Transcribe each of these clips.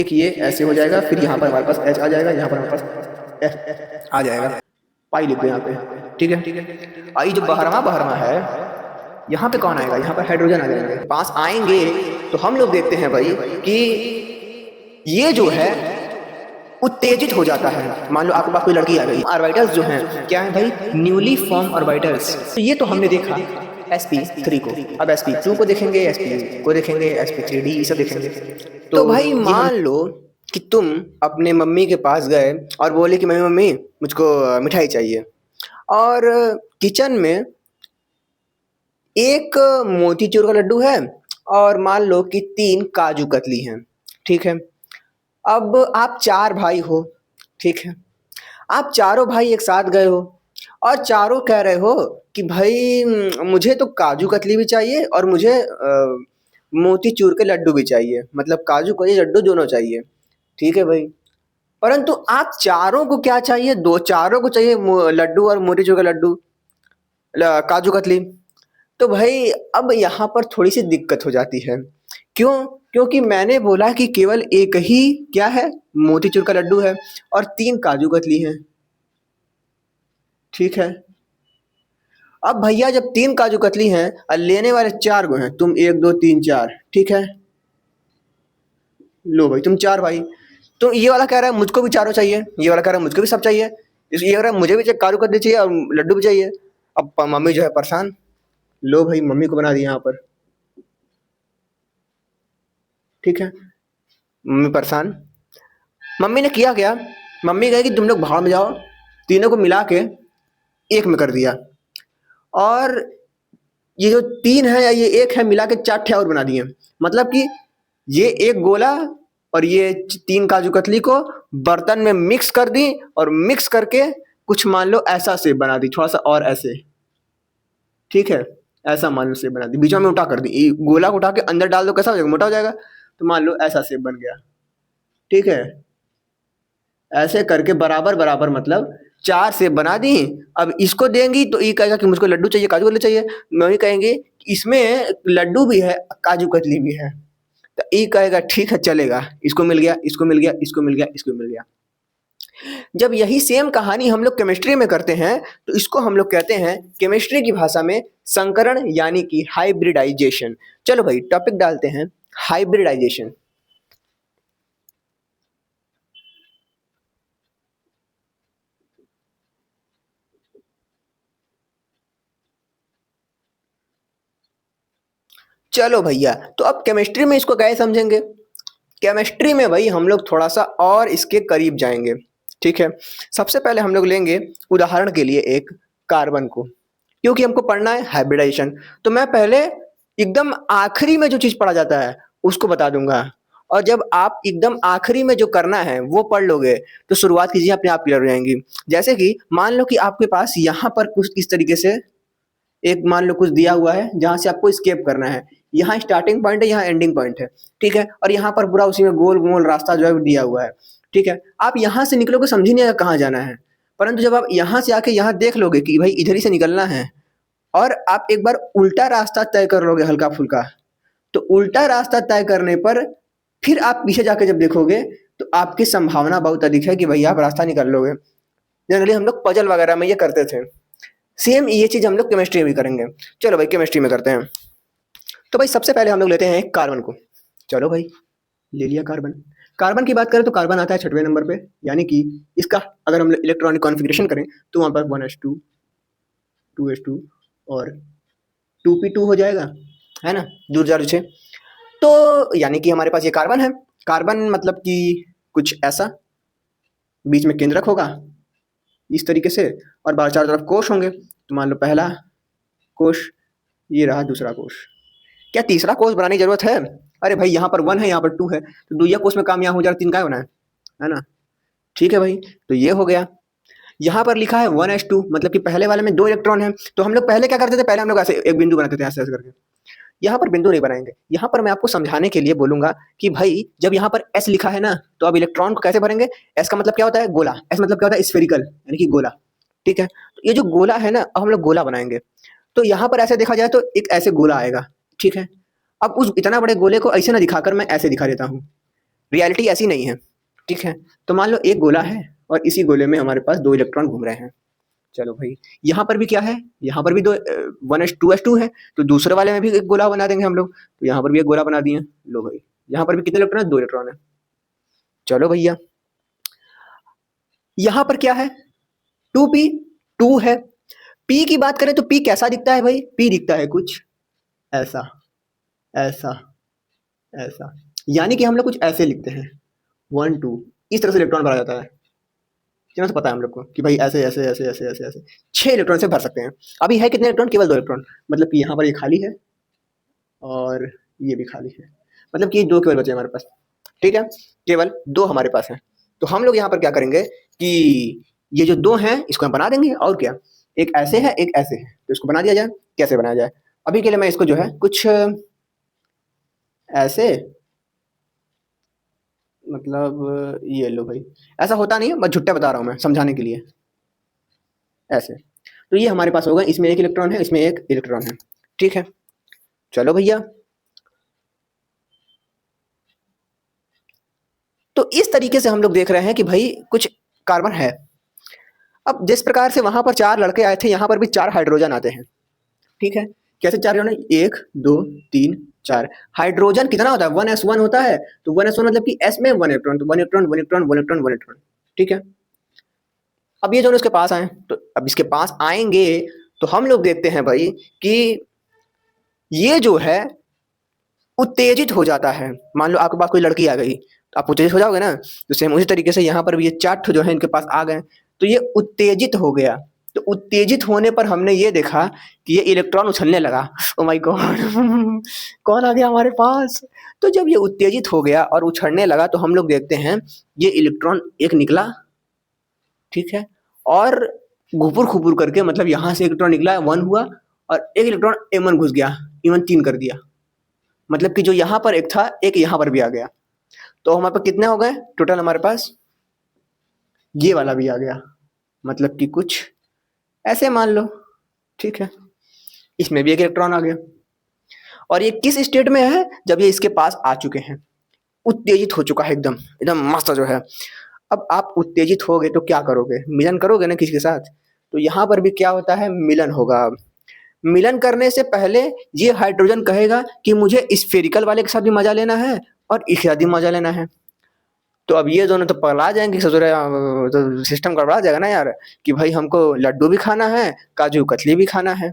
देखिए ऐसे हो जाएगा, फिर यहाँ पर हमारे पास एच आ जाएगा, यहाँ पर हमारे पास एफ आ जाएगा। पाई लिख दो यहाँ पे, ठीक है। आई जो बहरमा है, यहाँ पे कौन आएगा, यहाँ पर हाइड्रोजन आ जाएंगे। पास आएंगे तो हम लोग देखते हैं भाई कि ये जो है उत्तेजित हो जाता है। मान लो आपके पास कोई लड़की आ गई, ऑर्बिटल्स जो हैं क्या है भाई, न्यूली फॉर्म ऑर्बिटल्स। तो ये तो हमने देखा sp3 को। अब sp2 को देखेंगे, sp को देखेंगे, sp3d ये सब देखेंगे। तो भाई मान लो कि तुम अपने मम्मी के पास गए और बोले कि मम्मी मम्मी मुझको मिठाई चाहिए, और किचन में एक मोतीचूर का लड्डू है और मान लो कि 3 काजू कतली हैं, ठीक है। अब आप 4 भाई हो, ठीक है। आप चारों भाई एक साथ गए हो और चारों कह रहे हो कि भाई मुझे तो काजू कतली भी चाहिए और मुझे मोतीचूर के लड्डू भी चाहिए, मतलब काजू कतली लड्डू दोनों चाहिए, ठीक है भाई। परंतु आप चारों को क्या चाहिए, दो चारों को चाहिए लड्डू और मोतीचूर का लड्डू, काजू कतली। तो भाई अब यहाँ पर थोड़ी सी दिक्कत हो जाती है। क्यों? क्योंकि मैंने बोला कि केवल एक ही क्या है, मोतीचूर का लड्डू है और 3 काजू कतली हैं, ठीक है। अब भैया जब 3 काजू कतली हैं और लेने वाले 4 गो हैं, तुम 1 2 3 4, ठीक है। लो भाई तुम 4 भाई, तो ये वाला कह रहा है मुझको भी चारों चाहिए, ये वाला कह रहा है मुझको भी सब चाहिए, ये कह रहा है मुझे भी काजू कतली चाहिए और लड्डू भी चाहिए। अब मम्मी जो है परेशान। लो भाई मम्मी को बना दिया यहाँ पर, ठीक है। मम्मी परेशान। मम्मी ने किया क्या, मम्मी कहे कि तुम लोग भाड़ में जाओ, तीनों को मिला के एक में कर दिया। और ये जो 3 है या ये 1 है मिला के 4 ठे और बना दिए। मतलब कि ये एक गोला और ये 3 काजू कतली को बर्तन में मिक्स कर दी और मिक्स करके कुछ मान लो ऐसा शेप बना दी, थोड़ा सा और ऐसे, ठीक है। ऐसा मान लो शेप बना दी, बीच में उल्टा कर दी, ये गोला को उठा के अंदर डाल दो, कैसा हो जाएगा, मोटा हो जाएगा। तो मान लो ऐसा शेप बन गया, ठीक है। ऐसे करके बराबर बराबर मतलब 4 सेब बना दी। अब इसको देंगी तो ये कहेगा कि मुझको लड्डू चाहिए, काजू कतली चाहिए। मम्मी कहेंगे इसमें लड्डू भी है, काजू कतली भी है। तो ये कहेगा ठीक है चलेगा, इसको मिल गया, इसको मिल गया, इसको मिल गया, इसको मिल गया। जब यही सेम कहानी हम लोग केमिस्ट्री में करते हैं तो इसको हम लोग कहते हैं केमिस्ट्री की भाषा में संकरण, यानी कि हाइब्रिडाइजेशन। चलो भाई टॉपिक डालते हैं, हाइब्रिडाइजेशन। चलो भैया, तो अब केमिस्ट्री में इसको कैसे समझेंगे। केमिस्ट्री में भाई हम लोग थोड़ा सा और इसके करीब जाएंगे, ठीक है। सबसे पहले हम लोग लेंगे उदाहरण के लिए एक कार्बन को, क्योंकि हमको पढ़ना है हाइब्रिडाइजेशन। तो मैं पहले एकदम आखिरी में जो चीज पढ़ा जाता है उसको बता दूंगा, और जब आप एकदम आखिरी में जो करना है वो पढ़ लोगे तो शुरुआत की चीजें अपने आप क्लियर हो जाएंगी। जैसे कि मान लो कि आपके पास यहाँ पर कुछ इस तरीके से एक मान लो कुछ दिया हुआ है जहां से आपको स्केप करना है। यहाँ स्टार्टिंग पॉइंट है, यहाँ एंडिंग पॉइंट है, ठीक है। और यहाँ पर पूरा उसी में गोल गोल रास्ता जो है दिया हुआ है, ठीक है। आप यहाँ से निकलोगे समझ ही नहीं आएगा कहाँ जाना है, परंतु जब आप यहाँ से आके यहाँ देख लोगे कि भाई इधर ही से निकलना है, और आप एक बार उल्टा रास्ता तय कर लोगे हल्का फुल्का, तो उल्टा रास्ता तय करने पर फिर आप पीछे जाके जब देखोगे तो आपकी संभावना बहुत अधिक है कि भाई आप रास्ता निकाल लोगे। जनरली हम लोग पजल वगैरह में ये करते थे। सेम ये चीज हम लोग केमिस्ट्री में भी करेंगे। चलो भाई केमिस्ट्री में करते हैं। तो भाई सबसे पहले हम लोग लेते हैं कार्बन को। चलो भाई ले लिया कार्बन। कार्बन की बात करें तो कार्बन आता है 6वें नंबर पे, यानी कि इसका अगर हम इलेक्ट्रॉनिक कॉन्फ़िगरेशन करें तो वहाँ पर 1s2 2s2 और 2p2 हो जाएगा, है ना, दूर जा छे। तो यानी कि हमारे पास ये कार्बन है। कार्बन मतलब कि कुछ ऐसा, बीच में केंद्रक होगा इस तरीके से, और बाहर चारों तरफ कोश होंगे। तो मान लो पहला कोश ये रहा, दूसरा कोश। क्या तीसरा कोश बनाने की जरूरत है? अरे भाई यहाँ पर 1 है, यहाँ पर 2 है, तो दुइया कोश में काम यहाँ हो जा रहा, 3 का बना है ना। ठीक है भाई, तो ये हो गया। यहाँ पर लिखा है 1s2, मतलब कि पहले वाले में 2 इलेक्ट्रॉन है। तो हम लोग पहले क्या करते थे, पहले हम लोग ऐसे एक बिंदु बनाते थे ऐसे ऐसे करके। यहाँ पर बिंदु नहीं बनाएंगे, यहाँ पर मैं आपको समझाने के लिए बोलूंगा कि भाई जब यहाँ पर S लिखा है ना, तो अब इलेक्ट्रॉन को कैसे भरेंगे। S का मतलब क्या होता है, गोला। S मतलब क्या होता है, स्फेरिकल, यानी कि गोला, ठीक है। तो ये जो गोला है ना, अब हम लोग गोला बनाएंगे। तो यहाँ पर ऐसे देखा जाए तो एक ऐसे गोला आएगा, ठीक है। अब उस इतना बड़े गोले को ऐसे ना दिखाकर मैं ऐसे दिखा देता हूँ, रियलिटी ऐसी नहीं है, ठीक है। तो मान लो एक गोला है और इसी गोले में हमारे पास 2 इलेक्ट्रॉन घूम रहे हैं। चलो भाई, यहाँ पर भी क्या है, यहाँ पर भी 2 1s2 है, तो दूसरे वाले में भी एक गोला बना देंगे हम लोग। तो यहाँ पर भी एक गोला बना दिए। लो भाई, यहाँ पर भी कितने इलेक्ट्रॉन है, 2 इलेक्ट्रॉन है। चलो भैया, यहाँ पर क्या है, 2p, 2 है। p की बात करें तो p कैसा दिखता है भाई, p दिखता है कुछ ऐसा, ऐसा, ऐसा। यानी कि हम लोग कुछ ऐसे लिखते हैं 1 2, इस तरह से इलेक्ट्रॉन भरा जाता है। क्यों से पता है हम लोग को कि भाई ऐसे ऐसे ऐसे ऐसे ऐसे ऐसे 6 इलेक्ट्रॉन से भर सकते हैं। अभी है कितने इलेक्ट्रॉन, केवल 2 इलेक्ट्रॉन। मतलब कि यहाँ पर ये खाली है और ये भी खाली है, मतलब कि 2 केवल बचे हमारे पास, ठीक है। केवल 2 हमारे पास है। तो हम लोग यहाँ पर क्या करेंगे कि ये जो 2 हैं इसको हम बना देंगे, और क्या, एक ऐसे है एक ऐसे है, तो इसको बना दिया जाए। कैसे बनाया जाए, अभी के लिए मैं इसको जो है कुछ ऐसे, मतलब ये लो भाई, ऐसा होता नहीं है, बस झुट्टा बता रहा हूँ मैं समझाने के लिए, ऐसे। तो ये हमारे पास होगा, इसमें एक इलेक्ट्रॉन है, इसमें एक इलेक्ट्रॉन है, ठीक है। चलो भैया, तो इस तरीके से हम लोग देख रहे हैं कि भाई कुछ कार्बन है। अब जिस प्रकार से वहां पर 4 लड़के आए थे, यहाँ पर भी 4 हाइड्रोजन आते हैं, ठीक है। कैसे 4 हाइड्रोजन, 1 2 3 4। हाइड्रोजन कितना होता है, 1s1 होता है। तो 1s1 मतलब कि s में 1 इलेक्ट्रॉन, तो 1 इलेक्ट्रॉन 1 इलेक्ट्रॉन 1 इलेक्ट्रॉन 1 इलेक्ट्रॉन, ठीक है। अब ये दोनों इसके पास आए, तो अब इसके पास आएंगे तो हम लोग देखते हैं भाई कि ये जो है उत्तेजित हो जाता है। मान लो आपके पास कोई लड़की आ गई, तो आप उत्तेजित हो जाओगे ना। तो सेम उसी तरीके से यहाँ पर भी ये 4 जो है इनके पास आ गए, तो ये उत्तेजित हो गया। तो उत्तेजित होने पर हमने ये देखा कि ये इलेक्ट्रॉन उछलने लगा। ओ माय गॉड, कौन आ गया हमारे पास। तो जब ये उत्तेजित हो गया और उछलने लगा, तो हम लोग देखते हैं ये इलेक्ट्रॉन एक निकला, ठीक है। और घुपुर खुपुर करके, मतलब यहाँ से इलेक्ट्रॉन निकला 1 हुआ, और एक इलेक्ट्रॉन M1 घुस गया, E1 3 कर दिया। मतलब कि जो यहाँ पर एक था, एक यहाँ पर भी आ गया। तो हमारे पास कितने हो गए टोटल, हमारे पास ये वाला भी आ गया। मतलब कि कुछ ऐसे मान लो, ठीक है। इसमें भी एक इलेक्ट्रॉन आ गया। और ये किस स्टेट में है, जब ये इसके पास आ चुके हैं, उत्तेजित हो चुका है एकदम, एकदम मस्त जो है। अब आप उत्तेजित हो गए तो क्या करोगे, मिलन करोगे ना किसी के साथ। तो यहाँ पर भी क्या होता है, मिलन होगा। मिलन करने से पहले ये हाइड्रोजन कहेगा कि मुझे स्फेरिकल वाले के साथ भी मजा लेना है और इसके साथ भी मजा लेना है। तो अब ये दोनों तो पगला जाएंगे, ससुर तो सिस्टम गड़बड़ा जाएगा ना यार, कि भाई हमको लड्डू भी खाना है, काजू कतली भी खाना है।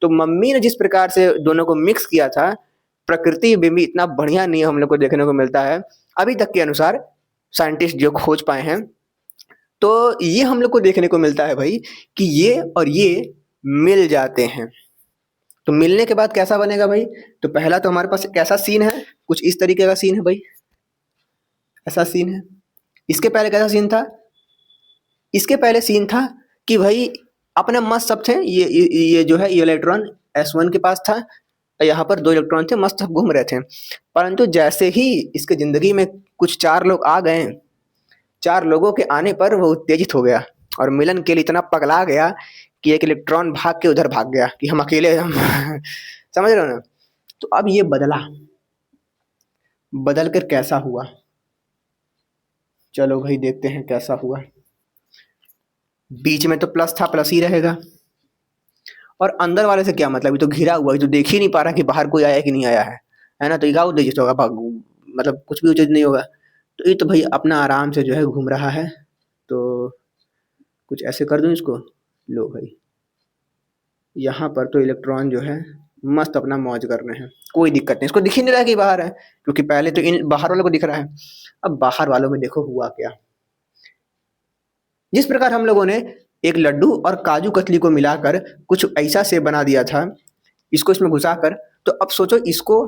तो मम्मी ने जिस प्रकार से दोनों को मिक्स किया था, प्रकृति में भी इतना बढ़िया नियम हम लोग को देखने को मिलता है अभी तक के अनुसार, साइंटिस्ट जो खोज पाए हैं। तो ये हम लोग को देखने को मिलता है भाई कि ये और ये मिल जाते हैं। तो मिलने के बाद कैसा बनेगा भाई, तो पहला तो हमारे पास कैसा सीन है, कुछ इस तरीके का सीन है भाई, ऐसा सीन है। इसके पहले कैसा सीन था, इसके पहले सीन था कि भाई अपने मस्त सब थे, ये जो है ये इलेक्ट्रॉन S1 के पास था, यहाँ पर 2 इलेक्ट्रॉन थे, मस्त घूम रहे थे। परंतु जैसे ही इसके जिंदगी में कुछ 4 लोग आ गए, 4 लोगों के आने पर वो उत्तेजित हो गया और मिलन के लिए इतना पगला गया कि एक इलेक्ट्रॉन भाग के उधर भाग गया कि हम अकेले हम समझ रहे हो ना। तो अब ये बदला, बदल कर कैसा हुआ, चलो भाई देखते हैं कैसा हुआ। बीच में तो प्लस था, प्लस ही रहेगा। और अंदर वाले से क्या मतलब, ये तो घिरा हुआ है, तो देख ही नहीं पा रहा कि बाहर कोई आया कि नहीं आया है ना। तो क्या उत्तेजित होगा, मतलब कुछ भी उचित नहीं होगा। तो ये तो भाई अपना आराम से जो है घूम रहा है। तो कुछ ऐसे कर दूं इसको, लो भाई, यहाँ पर तो इलेक्ट्रॉन जो है मस्त अपना मौज कर रहे हैं, कोई दिक्कत नहीं। इसको दिख ही नहीं रहा है कि बाहर है, क्योंकि पहले तो इन बाहर वालों को दिख रहा है। अब बाहर वालों में देखो हुआ क्या। जिस प्रकार हम लोगों ने एक लड्डू और काजू कतली को मिलाकर कुछ ऐसा सेब बना दिया था, इसको इसमें घुसाकर, तो अब सोचो इसको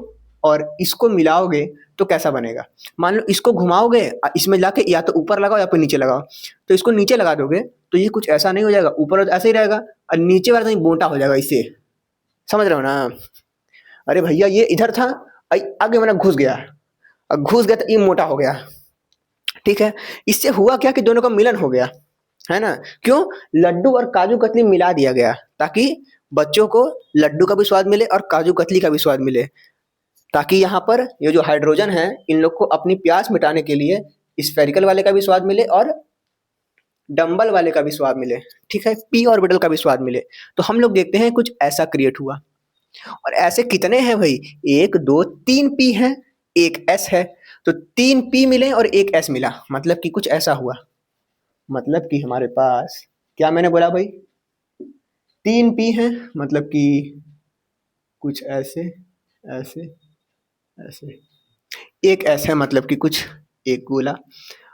और इसको मिलाओगे तो कैसा बनेगा। मान लो इसको घुमाओगे, इसमें लाके या तो ऊपर लगाओ या फिर नीचे लगाओ। तो इसको नीचे लगा दोगे तो ये कुछ ऐसा नहीं हो जाएगा, ऊपर तो ऐसे ही रहेगा, और नीचे वाला तो मोटा हो जाएगा इससे, समझ रहे हो ना। अरे भैया ये इधर था, आगे मैंने घुस गया, और घुस गया तो ये मोटा हो गया, ठीक है। इससे हुआ क्या कि दोनों का मिलन हो गया, है ना। क्यों, लड्डू और काजू कतली मिला दिया गया ताकि बच्चों को लड्डू का भी स्वाद मिले और काजू कतली का भी स्वाद मिले। ताकि यहाँ पर ये जो हाइड्रोजन है इन लोग को अपनी प्यास मिटाने के लिए स्फेरिकल वाले का भी स्वाद मिले और डंबल वाले का भी स्वाद मिले, ठीक है, पी ऑर्बिटल का भी स्वाद मिले। तो हम लोग देखते हैं कुछ ऐसा क्रिएट हुआ। और ऐसे कितने हैं भाई, 1 2 3 पी हैं, एक एस है। तो 3 पी मिले और एक एस मिला, मतलब कि कुछ ऐसा हुआ। मतलब कि हमारे पास क्या मैंने बोला भाई, 3 पी हैं, मतलब कि कुछ ऐसे ऐसे ऐसे, एक एस है, मतलब कि कुछ एक गोला।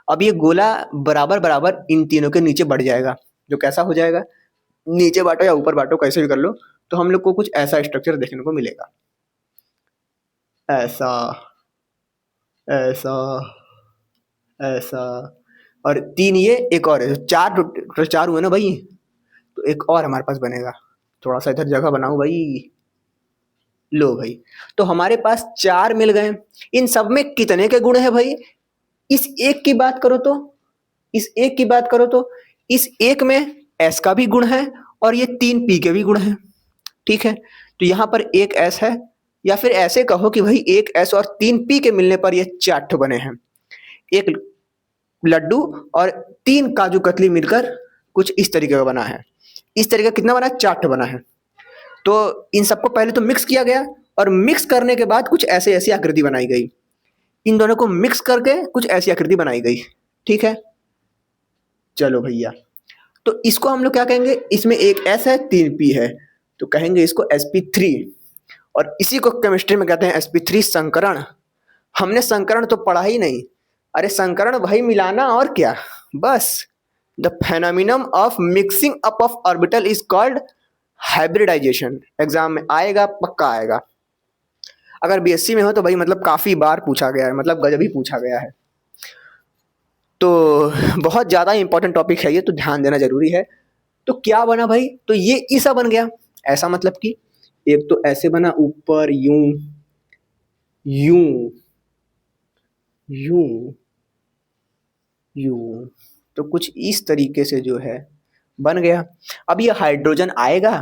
अब ये गोला बराबर बराबर इन तीनों के नीचे बढ़ जाएगा, जो कैसा हो जाएगा, नीचे बांटो या ऊपर बांटो कैसे भी कर लो, तो हम लोग को कुछ ऐसा स्ट्रक्चर देखने को मिलेगा, ऐसा ऐसा ऐसा। और 3 ये, एक और है, 4 हुए ना भाई, तो एक और हमारे पास बनेगा। थोड़ा सा इधर जगह बनाओ भाई, लो भाई। तो हमारे पास 4 मिल गए। इन सब में कितने के गुण है भाई, इस एक की बात करो तो, इस एक की बात करो तो इस एक में एस का भी गुण है और ये 3 पी के भी गुण है, ठीक है। तो यहाँ पर एक एस है, या फिर ऐसे कहो कि भाई एक एस और 3 पी के मिलने पर ये 4 ठो बने हैं। एक लड्डू और 3 काजू कतली मिलकर कुछ इस तरीके का बना है। इस तरीके का कितना बना है, 4 ठो बना है। तो इन सबको पहले तो मिक्स किया गया और मिक्स करने के बाद कुछ ऐसे ऐसी आकृति बनाई गई। इन दोनों को मिक्स करके कुछ ऐसी आकृति बनाई गई, ठीक है। चलो भैया, तो इसको हम लोग क्या कहेंगे, इसमें एक एस है 3 पी है, तो कहेंगे इसको sp3। और इसी को केमिस्ट्री में कहते हैं sp3 संकरण। हमने संकरण तो पढ़ा ही नहीं, अरे संकरण भाई मिलाना और क्या, बस। The phenomenon of mixing up of orbital is called hybridization. Exam में आएगा, पक्का आएगा। अगर बीएससी में हो तो भाई मतलब काफी बार पूछा गया है, मतलब गजब ही पूछा गया है। तो बहुत ज़्यादा इंपॉर्टेंट टॉपिक है ये, तो ध्यान देना जरूरी है। तो क्या बना भाई, तो ये ऐसा बन गया, ऐसा मतलब कि एक तो ऐसे बना ऊपर यूं यूं यूं यूं, तो कुछ इस तरीके से जो है बन गया। अब ये हाइड्रोजन आएगा,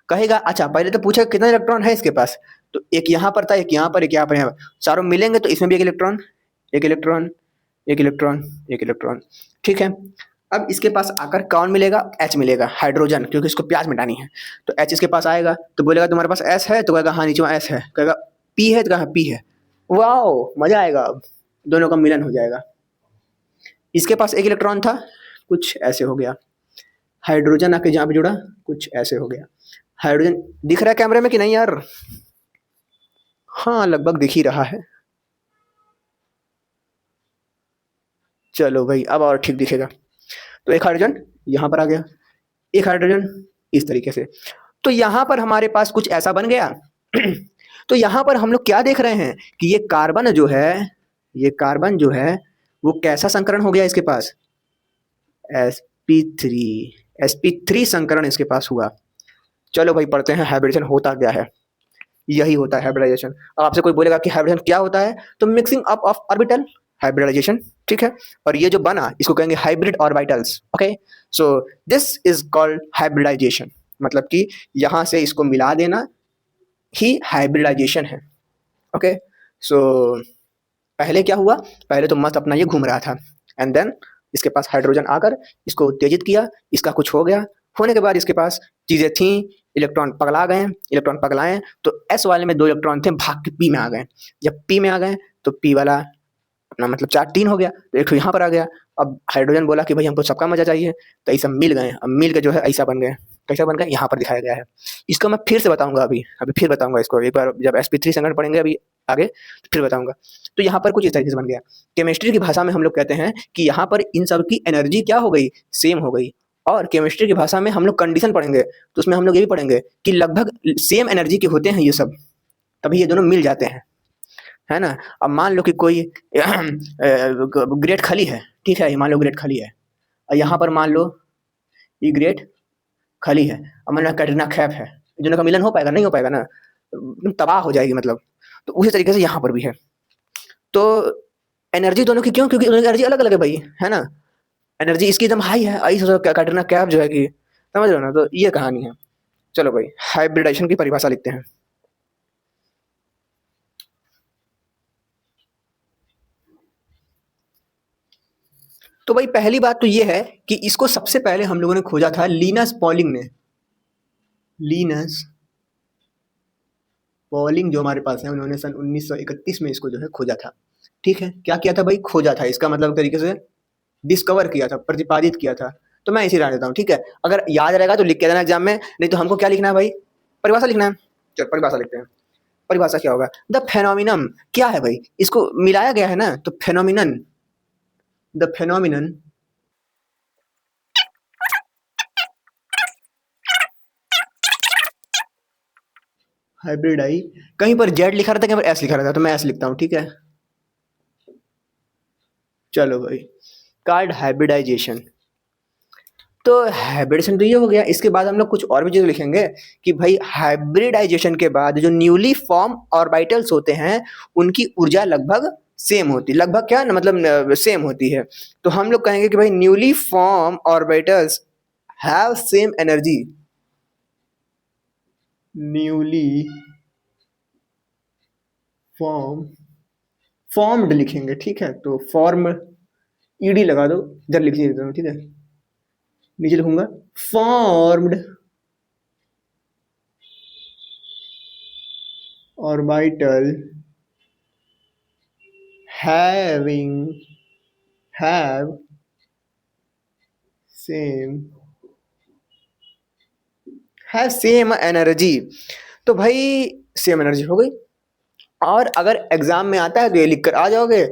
कहेगा अच्छा पहले तो पूछा कितना इलेक्ट्रॉन है इसके पास, तो एक यहाँ पर था, एक यहाँ पर, एक यहाँ पर, यहाँ पर, चारों मिलेंगे तो इसमें भी एक इलेक्ट्रॉन, एक इलेक्ट्रॉन, एक इलेक्ट्रॉन, एक इलेक्ट्रॉन, ठीक है। अब इसके पास आकर कौन मिलेगा, H मिलेगा, हाइड्रोजन, क्योंकि इसको प्यास मिटानी है। तो H इसके पास आएगा तो बोलेगा तुम्हारे पास S है, तो कहेगा हाँ नीचे में S है, कहेगा P है, तो कहेगा P है। वाओ मजा आएगा, अब दोनों का मिलन हो जाएगा। इसके पास एक इलेक्ट्रॉन था, कुछ ऐसे हो गया, हाइड्रोजन आके जहाँ पे जुड़ा कुछ ऐसे हो गया। हाइड्रोजन दिख रहा है कैमरे में कि नहीं यार, हाँ लगभग दिख ही रहा है। चलो भाई अब और ठीक दिखेगा। तो एक हाइड्रोजन यहाँ पर आ गया, एक हाइड्रोजन इस तरीके से। तो यहाँ पर हमारे पास कुछ ऐसा बन गया। तो यहाँ पर हम लोग क्या देख रहे हैं कि ये कार्बन जो है, ये कार्बन जो है वो कैसा संकरण हो गया इसके पास, sp3, sp3 संकरण इसके पास हुआ। चलो भाई पढ़ते हैं हाइब्रिडेशन होता क्या है। यही होता है हाइब्रिडाइजेशन। अब आपसे कोई बोलेगा कि हाइब्रिडेशन क्या होता है, तो mixing up of orbital, hybridisation, ठीक है। और ये जो बना इसको कहेंगे hybrid orbitals, okay. So this is called hybridisation, मतलब कि यहाँ से इसको मिला देना ही हाइब्रिडाइजेशन है, ओके। सो पहले क्या हुआ, पहले तो मस्त अपना ये घूम रहा था, एंड देन इसके पास हाइड्रोजन आकर इसको उत्तेजित किया, इसका कुछ हो गया, होने के बाद इसके पास चीजें थी, इलेक्ट्रॉन पगला गए, इलेक्ट्रॉन पगलाए तो एस वाले में 2 इलेक्ट्रॉन थे, भाग के पी में आ गए। जब पी में आ गए तो पी वाला अपना मतलब 4 3 हो गया, तो एक यहाँ पर आ गया। अब हाइड्रोजन बोला कि भाई हमको सबका मजा चाहिए, तो ऐसा मिल गए। अब मिल के जो है ऐसा बन गए, कैसा बन गए यहाँ पर दिखाया गया है। इसको मैं फिर से बताऊंगा, अभी फिर बताऊंगा इसको एक बार, जब sp3 संकरण पढ़ेंगे अभी आगे तो फिर बताऊंगा। तो यहाँ पर कुछ इस तरीके से बन गया। केमिस्ट्री की भाषा में हम लोग कहते हैं कि यहाँ पर इन सब की एनर्जी क्या हो गई, सेम हो गई। और केमिस्ट्री की भाषा में हम लोग कंडीशन पढ़ेंगे, तो उसमें हम लोग ये भी पढ़ेंगे कि लगभग सेम एनर्जी के होते हैं ये सब, तभी ये दोनों मिल जाते हैं, है ना। अब मान लो कि कोई ग्रेट खली है, ठीक है, मान लो ग्रेट खली है, और यहाँ पर मान लो ये ग्रेट खली है, और मान लो कैटरीना कैफ है, दोनों का मिलन हो पाएगा, नहीं हो पाएगा ना, तबाह हो जाएगी मतलब। तो उसी तरीके से यहाँ पर भी है। तो एनर्जी दोनों की क्यों, क्योंकि दोनों की एनर्जी अलग अलग है भाई, है ना। एनर्जी इसकी एकदम हाई है, आई कैटरीना कैफ जो है कि, समझ रहे हो ना। तो ये कहानी है। चलो भाई हाइब्रिडाइजेशन की परिभाषा लिखते हैं। तो भाई पहली बात तो ये है कि इसको सबसे पहले हम लोगों ने खोजा था लिनस पॉलिंग ने। लिनस पॉलिंग जो हमारे पास है, उन्होंने सन 1931 में इसको जो है खोजा था। ठीक है, क्या किया था भाई? खोजा था, इसका मतलब तरीके से डिस्कवर किया था, प्रतिपादित किया था। तो मैं इसी राह देता हूँ, ठीक है। अगर याद रहेगा तो लिख के देना एग्जाम में, नहीं तो हमको क्या लिखना है भाई? परिभाषा लिखना है। चल परिभाषा लिखते हैं। परिभाषा क्या होगा? द फेनोमिनम क्या है भाई? इसको मिलाया गया है ना, तो फेनोमिनन, द फेनोमिनन हाइब्रिड आई, कहीं पर जेड लिखा रहता है, कहीं पर एस लिखा रहता है, तो मैं एस लिखता हूँ, ठीक है। चलो भाई, कार्ड हाइब्रिडाइजेशन। तो हाइब्रिडेशन तो ये हो गया। इसके बाद हम लोग कुछ और भी चीज़ लिखेंगे कि भाई हाइब्रिडाइजेशन के बाद जो न्यूली फॉर्म ऑर्बिटल्स होते हैं, उनकी ऊर्जा लगभग सेम होती है। लगभग क्या ना, मतलब सेम होती है। तो हम लोग कहेंगे कि भाई newly form orbitals have same energy. Newly form, formed लिखेंगे, ठीक है। तो फॉर्म ईडी लगा दो, इधर लिख देता हूँ, ठीक है। नीचे लिखूंगा formed orbital having have same have same energy. तो भाई सेम एनर्जी हो गई, और अगर एग्जाम में आता है तो ये लिख कर आ जाओगे,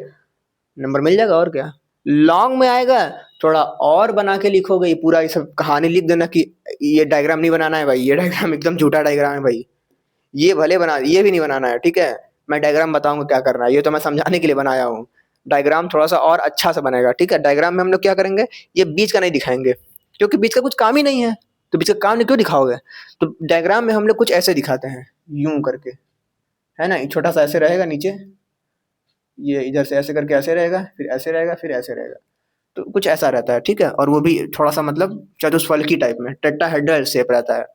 नंबर मिल जाएगा। और क्या, लॉन्ग में आएगा थोड़ा और बना के लिखोगे, ये पूरा ये सब कहानी लिख देना कि ये डायग्राम नहीं बनाना है भाई, ये डायग्राम एकदम झूठा डायग्राम है भाई, ये भले बना, ये भी नहीं बनाना है, ठीक है। मैं डायग्राम बताऊंगा क्या करना है, ये तो मैं समझाने के लिए बनाया हूँ। डायग्राम थोड़ा सा और अच्छा सा बनेगा, ठीक है। डायग्राम में हम लोग क्या करेंगे, ये बीच का नहीं दिखाएंगे, क्योंकि बीच का कुछ काम ही नहीं है। तो बीच का काम नहीं क्यों दिखाओगे? तो डायग्राम में हम लोग कुछ ऐसे दिखाते हैं, यूं करके, है ना। ये छोटा सा ऐसे रहेगा नीचे, ये इधर से ऐसे करके ऐसे रहेगा, फिर ऐसे रहेगा, फिर ऐसे रहेगा। तो कुछ ऐसा रहता है, ठीक है। और वो भी थोड़ा सा मतलब चतुष्फलकी टाइप में टेट्राहेड्रल शेप रहता है,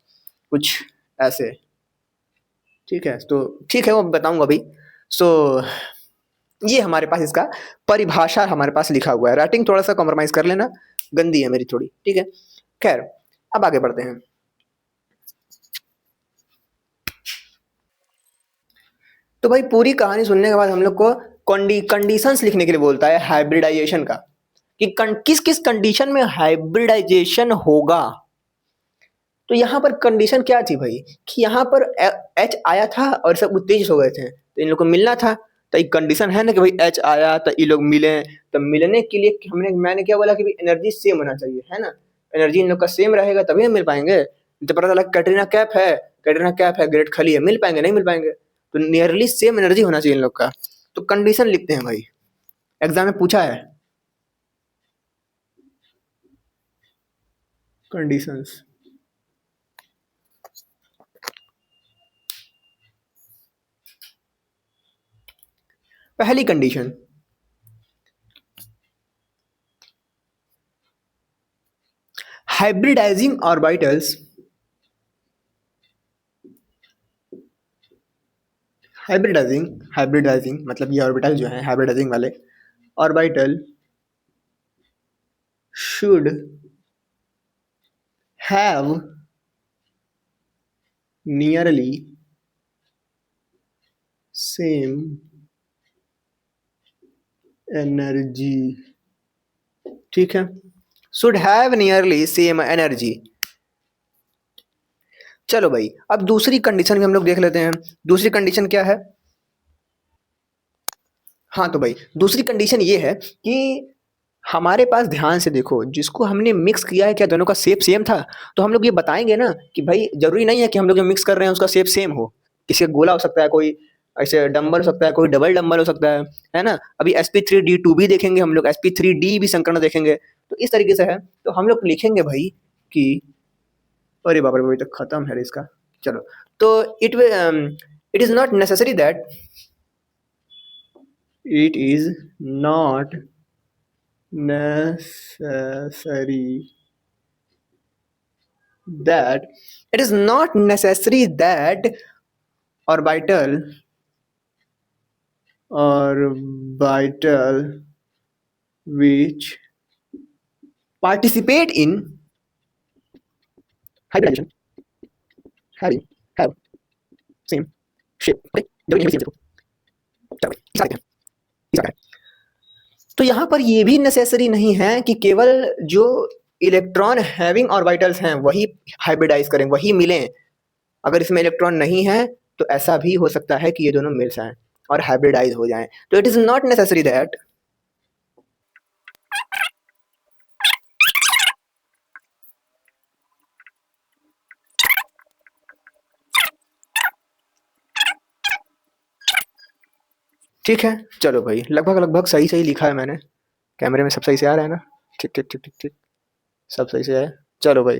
कुछ ऐसे, ठीक है। तो ठीक है, वो बताऊंगा अभी। सो ये हमारे पास इसका परिभाषा हमारे पास लिखा हुआ है। राइटिंग थोड़ा सा कॉम्प्रोमाइज कर लेना, गंदी है मेरी थोड़ी, ठीक है। खैर, अब आगे बढ़ते हैं। तो भाई पूरी कहानी सुनने के बाद हम लोग को कंडीशंस लिखने के लिए बोलता है हाइब्रिडाइजेशन का, कि किस किस कंडीशन में हाइब्रिडाइजेशन होगा। तो यहाँ पर कंडीशन क्या थी भाई, कि यहाँ पर एच आया था और सब उत्तेजित हो गए थे, तो इन लोग को मिलना था। तो एक कंडीशन है ना कि भाई एच आया तो ये लोग मिले। तो मिलने के लिए मैंने क्या बोला कि एनर्जी सेम होना चाहिए, है ना। एनर्जी इन लोग का सेम रहेगा तभी हम मिल पाएंगे। तो पता चला कैटरीना कैफ है, कैटरीना कैफ है, ग्रेट खली है, मिल पाएंगे? नहीं मिल पाएंगे। तो नियरली सेम एनर्जी होना चाहिए इन लोग का। तो कंडीशन लिखते हैं भाई, एग्जाम में पूछा है कंडीशंस। पहली कंडीशन, हाइब्रिडाइजिंग ऑर्बिटल्स, हाइब्रिडाइजिंग हाइब्रिडाइजिंग मतलब ये ऑर्बिटल जो है हाइब्रिडाइजिंग वाले orbital should have nearly same energy, ठीक है। Should have nearly same energy. चलो भाई, अब दूसरी कंडीशन भी हम लोग देख लेते हैं। दूसरी कंडीशन क्या है? हाँ तो भाई दूसरी कंडीशन ये है कि हमारे पास, ध्यान से देखो, जिसको हमने मिक्स किया है क्या दोनों का शेप सेम था? तो हम लोग ये बताएंगे ना कि भाई जरूरी नहीं है कि हम लोग जो मिक्स कर रहे हैं उसका शेप सेम हो। किसी का गोला हो सकता है, कोई ऐसे डंबल हो सकता है, कोई डबल डंबल हो सकता है ना। अभी sp3d2 भी देखेंगे हम लोग, sp3d भी संकर्ण देखेंगे। तो इस तरीके से है। तो हम लोग लिखेंगे भाई कि, अरे बाप रे, अभी तक खत्म है इसका। चलो, तो it is not necessary that, it is not necessary that it is not necessary that orbital orbital which participate in hybridisation having have same shape. Okay, जब ये देखो चलो इस आगे इस आगे। तो यहाँ पर ये भी नेसेसरी नहीं है कि केवल जो इलेक्ट्रॉन हैविंग ऑर्बिटल्स हैं वही हाइब्रिडाइज करें, वही मिलें। अगर इसमें इलेक्ट्रॉन नहीं है तो ऐसा भी हो सकता है कि ये दोनों मिल जाएं और हाइब्रिडाइज हो जाएं। तो it is not necessary that ठीक है। चलो भाई, लगभग लगभग सही सही लिखा है मैंने। कैमरे में सब सही से आ रहा है ना? ठीक ठीक ठीक ठीक ठीक, सब सही से है। चलो भाई,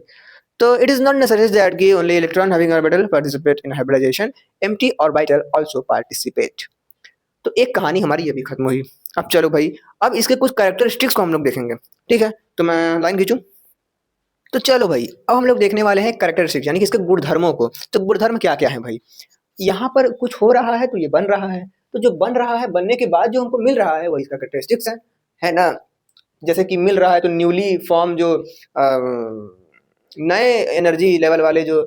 तो it is not necessary that कि only electron having orbital participate in hybridization, empty orbital also participate. तो एक कहानी हमारी ये भी खत्म हुई। अब चलो भाई, अब इसके कुछ कैरेक्टरिस्टिक्स को हम लोग देखेंगे। ठीक है, तो मैं लाइन खींचूं। तो चलो भाई, अब हम लोग देखने वाले हैं कैरेक्टरिस्टिक्स, यानी कि इसके गुणधर्मों को। तो गुणधर्म क्या क्या है भाई? यहाँ पर कुछ हो रहा है तो ये बन रहा है, तो जो बन रहा है बनने के बाद जो हमको मिल रहा है वही इसका कैरेक्टरिस्टिक्स है ना? जैसे कि मिल रहा है तो न्यूली फॉर्म जो नए एनर्जी लेवल वाले जो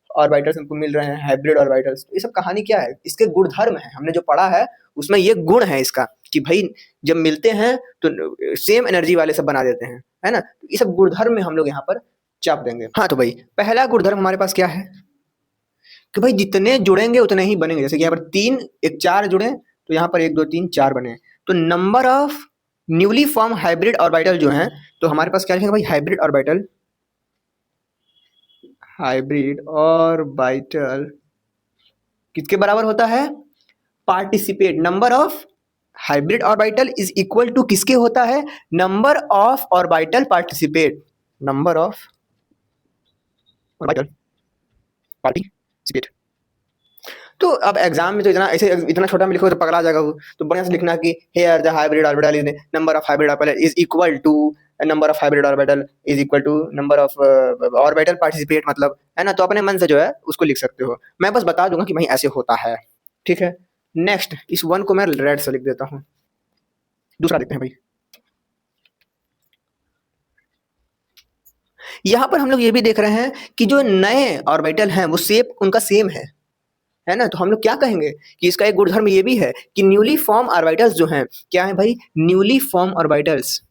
ऑर्बिटल्स हमको मिल रहे हैं, हाइब्रिड ऑर्बिटल्स। ये सब कहानी क्या है? इसके गुणधर्म है, हमने जो पढ़ा है उसमें ये गुण है इसका कि भाई जब मिलते हैं तो सेम एनर्जी वाले सब बना देते हैं, है ना? तो ये सब गुणधर्म में हम लोग यहाँ पर चाप देंगे। हाँ, तो भाई पहला गुणधर्म हमारे पास क्या है कि भाई जितने जुड़ेंगे उतने ही बनेंगे। जैसे कि यहाँ पर 3 1 4 जुड़े, तो यहाँ पर 1 2 3 4 बने। तो number of newly form hybrid orbital जो हैं, तो हमारे पास क्या लिखेंगे भाई? हाइब्रिड ऑर्बिटल, हाइब्रिड ऑर्बिटल किसके बराबर होता है? Participate. Number of hybrid orbital is equal to किसके होता है? Number of orbital participate. Number of orbital participate. तो अब एग्जाम में तो इतना ऐसे इतना छोटा में लिखो तो पगला जाएगा वो। तो बढ़िया से लिखना कि here the hybrid orbital is number of hybrid orbital is equal to number of hybrid orbital is equal to number of orbital participate, मतलब, है ना? तो अपने मन से जो है उसको लिख सकते हो। मैं बस बता दूंगा कि भाई ऐसे होता है। ठीक है, नेक्स्ट इस 1 को मैं रेड से लिख देता हूँ। दूसरा देखते हैं भाई। यहाँ पर हम लोग ये भी देख रहे हैं कि जो नए ऑर्बिटल हैं वो शेप उनका सेम है ना? तो हम लोग क्या कहेंगे कि इसका एक गुणधर्म ये भी है कि न्यूली फॉर्म ऑर्बिटल्स जो हैं, क्या है भाई? Newly form orbitals,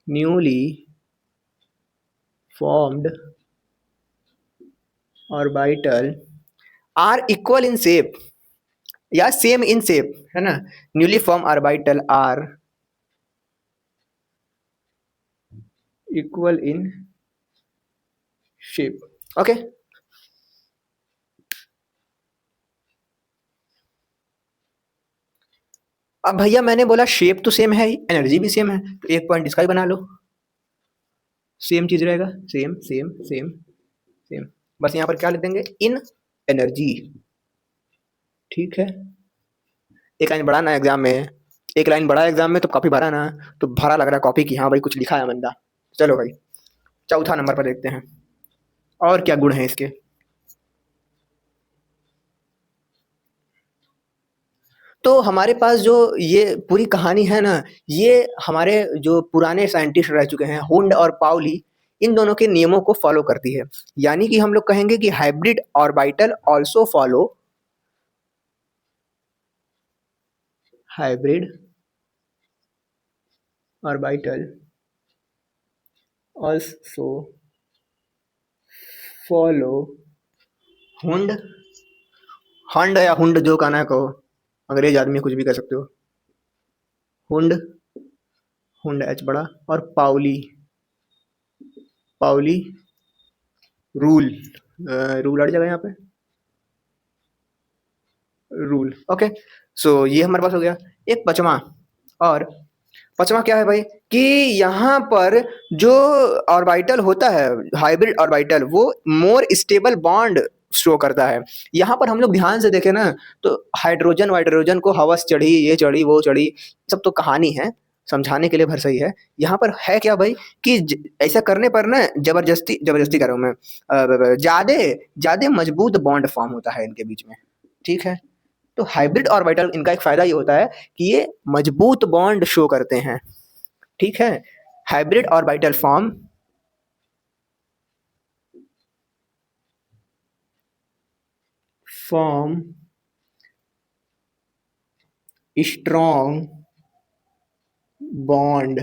newly formed orbital are equal in shape या सेम इन शेप, है ना? Newly form orbital are equal in shape. Okay, अब भैया मैंने बोला शेप तो सेम है, एनर्जी भी सेम है, तो एक पॉइंट इसका ही बना लो। सेम चीज रहेगा, सेम सेम सेम सेम। बस यहाँ पर क्या लिख देंगे? इन एनर्जी। ठीक है, एक लाइन बढ़ा ना एग्जाम में, एक लाइन बढ़ा एग्जाम में तो कॉपी भरा ना, तो भरा लग रहा है कॉपी की, हाँ भाई कुछ लिखा है बंदा। चलो भाई, चौथा नंबर पर देखते हैं और क्या गुण है इसके। तो हमारे पास जो ये पूरी कहानी है ना, ये हमारे जो पुराने साइंटिस्ट रह चुके हैं, हुंड और पाउली, इन दोनों के नियमों को फॉलो करती है। यानी कि हम लोग कहेंगे कि hybrid orbital also follow hybrid orbital also follow Hund, Hund या हुंड जो कहना है कहो, अंग्रेज आदमी कुछ भी कह सकते हो। हुंड, हुंड एच बड़ा, और पाउली, पाउली रूल, रूल हट जाएगा यहाँ पे, रूल। ओके, सो ये हमारे पास हो गया। एक पचवा, और पचवा क्या है भाई कि यहाँ पर जो ऑर्बिटल होता है हाइब्रिड ऑर्बिटल, वो मोर स्टेबल बॉन्ड शो करता है। यहाँ पर हम लोग ध्यान से देखें ना, तो हाइड्रोजन वाइड्रोजन को हवस चढ़ी, ये चढ़ी वो चढ़ी, सब तो कहानी है, समझाने के लिए भर सही है। यहाँ पर है क्या भाई कि ऐसा करने पर ना जबरदस्ती जबरदस्ती कर रहा हूँ मैं, ज्यादा ज्यादा मजबूत बॉन्ड फॉर्म होता है इनके बीच में। ठीक है, तो हाइब्रिड ऑर्बिटल इनका एक फायदा ये होता है कि ये मजबूत बॉन्ड शो करते हैं। ठीक है, hybrid orbital form strong bond,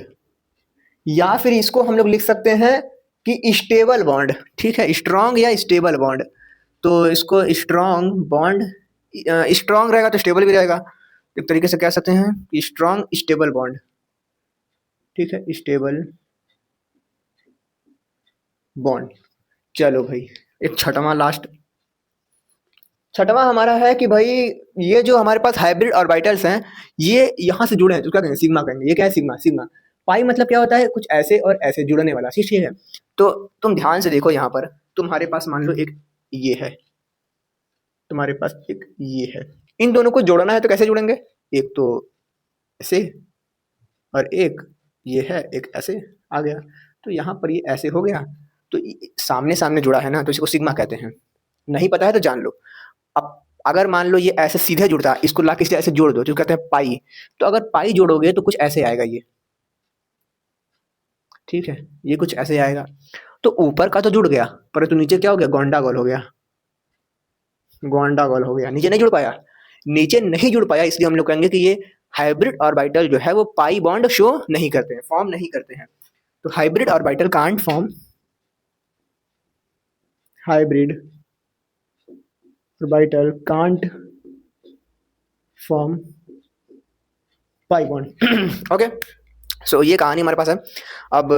या फिर इसको हम लोग लिख सकते हैं कि स्टेबल बॉन्ड। ठीक है, स्ट्रॉन्ग या स्टेबल बॉन्ड। तो इसको स्ट्रॉन्ग बॉन्ड, स्ट्रॉन्ग रहेगा तो स्टेबल भी रहेगा, एक तरीके से कह सकते हैं कि स्ट्रॉन्ग स्टेबल बॉन्ड। ठीक है, स्टेबल बॉन्ड। चलो भाई, एक छठवां लास्ट, छठवां हमारा है कि भाई ये जो हमारे पास हाइब्रिड ऑर्बिटल्स हैं, ये यहाँ से जुड़े हैं तो क्या कहेंगे, सिग्मा कहेंगे। ये क्या है, सिग्मा। सिग्मा पाई मतलब क्या होता है, कुछ ऐसे और ऐसे जुड़ने वाला। ठीक है, तो तुम ध्यान से देखो, यहाँ पर तुम्हारे पास मान लो एक ये है, तुम्हारे पास एक ये है, इन दोनों को जोड़ना है तो कैसे जुड़ेंगे, एक तो ऐसे और एक ये है, एक ऐसे आ गया। तो यहाँ पर ये ऐसे हो गया, तो सामने सामने जुड़ा है ना, तो इसको सिग्मा कहते हैं। नहीं पता है तो जान लो। अब अगर मान लो ये ऐसे सीधे जुड़ता है, इसको ला के ऐसे जोड़ दो तो कहते हैं पाई। तो अगर पाई जोड़ोगे तो कुछ ऐसे आएगा ये। ठीक है, ये कुछ ऐसे आएगा। तो ऊपर का तो जुड़ गया, परंतु नीचे क्या हो गया, गोंडागोल हो गया। गोंडागोल हो गया, नीचे नहीं जुड़ पाया। नीचे नहीं जुड़ पाया, इसलिए हम लोग कहेंगे कि ये हाइब्रिड ऑर्बिटल जो है वो पाई बॉन्ड शो नहीं करते हैं, फॉर्म नहीं करते हैं। तो hybrid orbital can't form, hybrid orbital can't form pi bond. Okay, so ये कहानी हमारे पास है। अब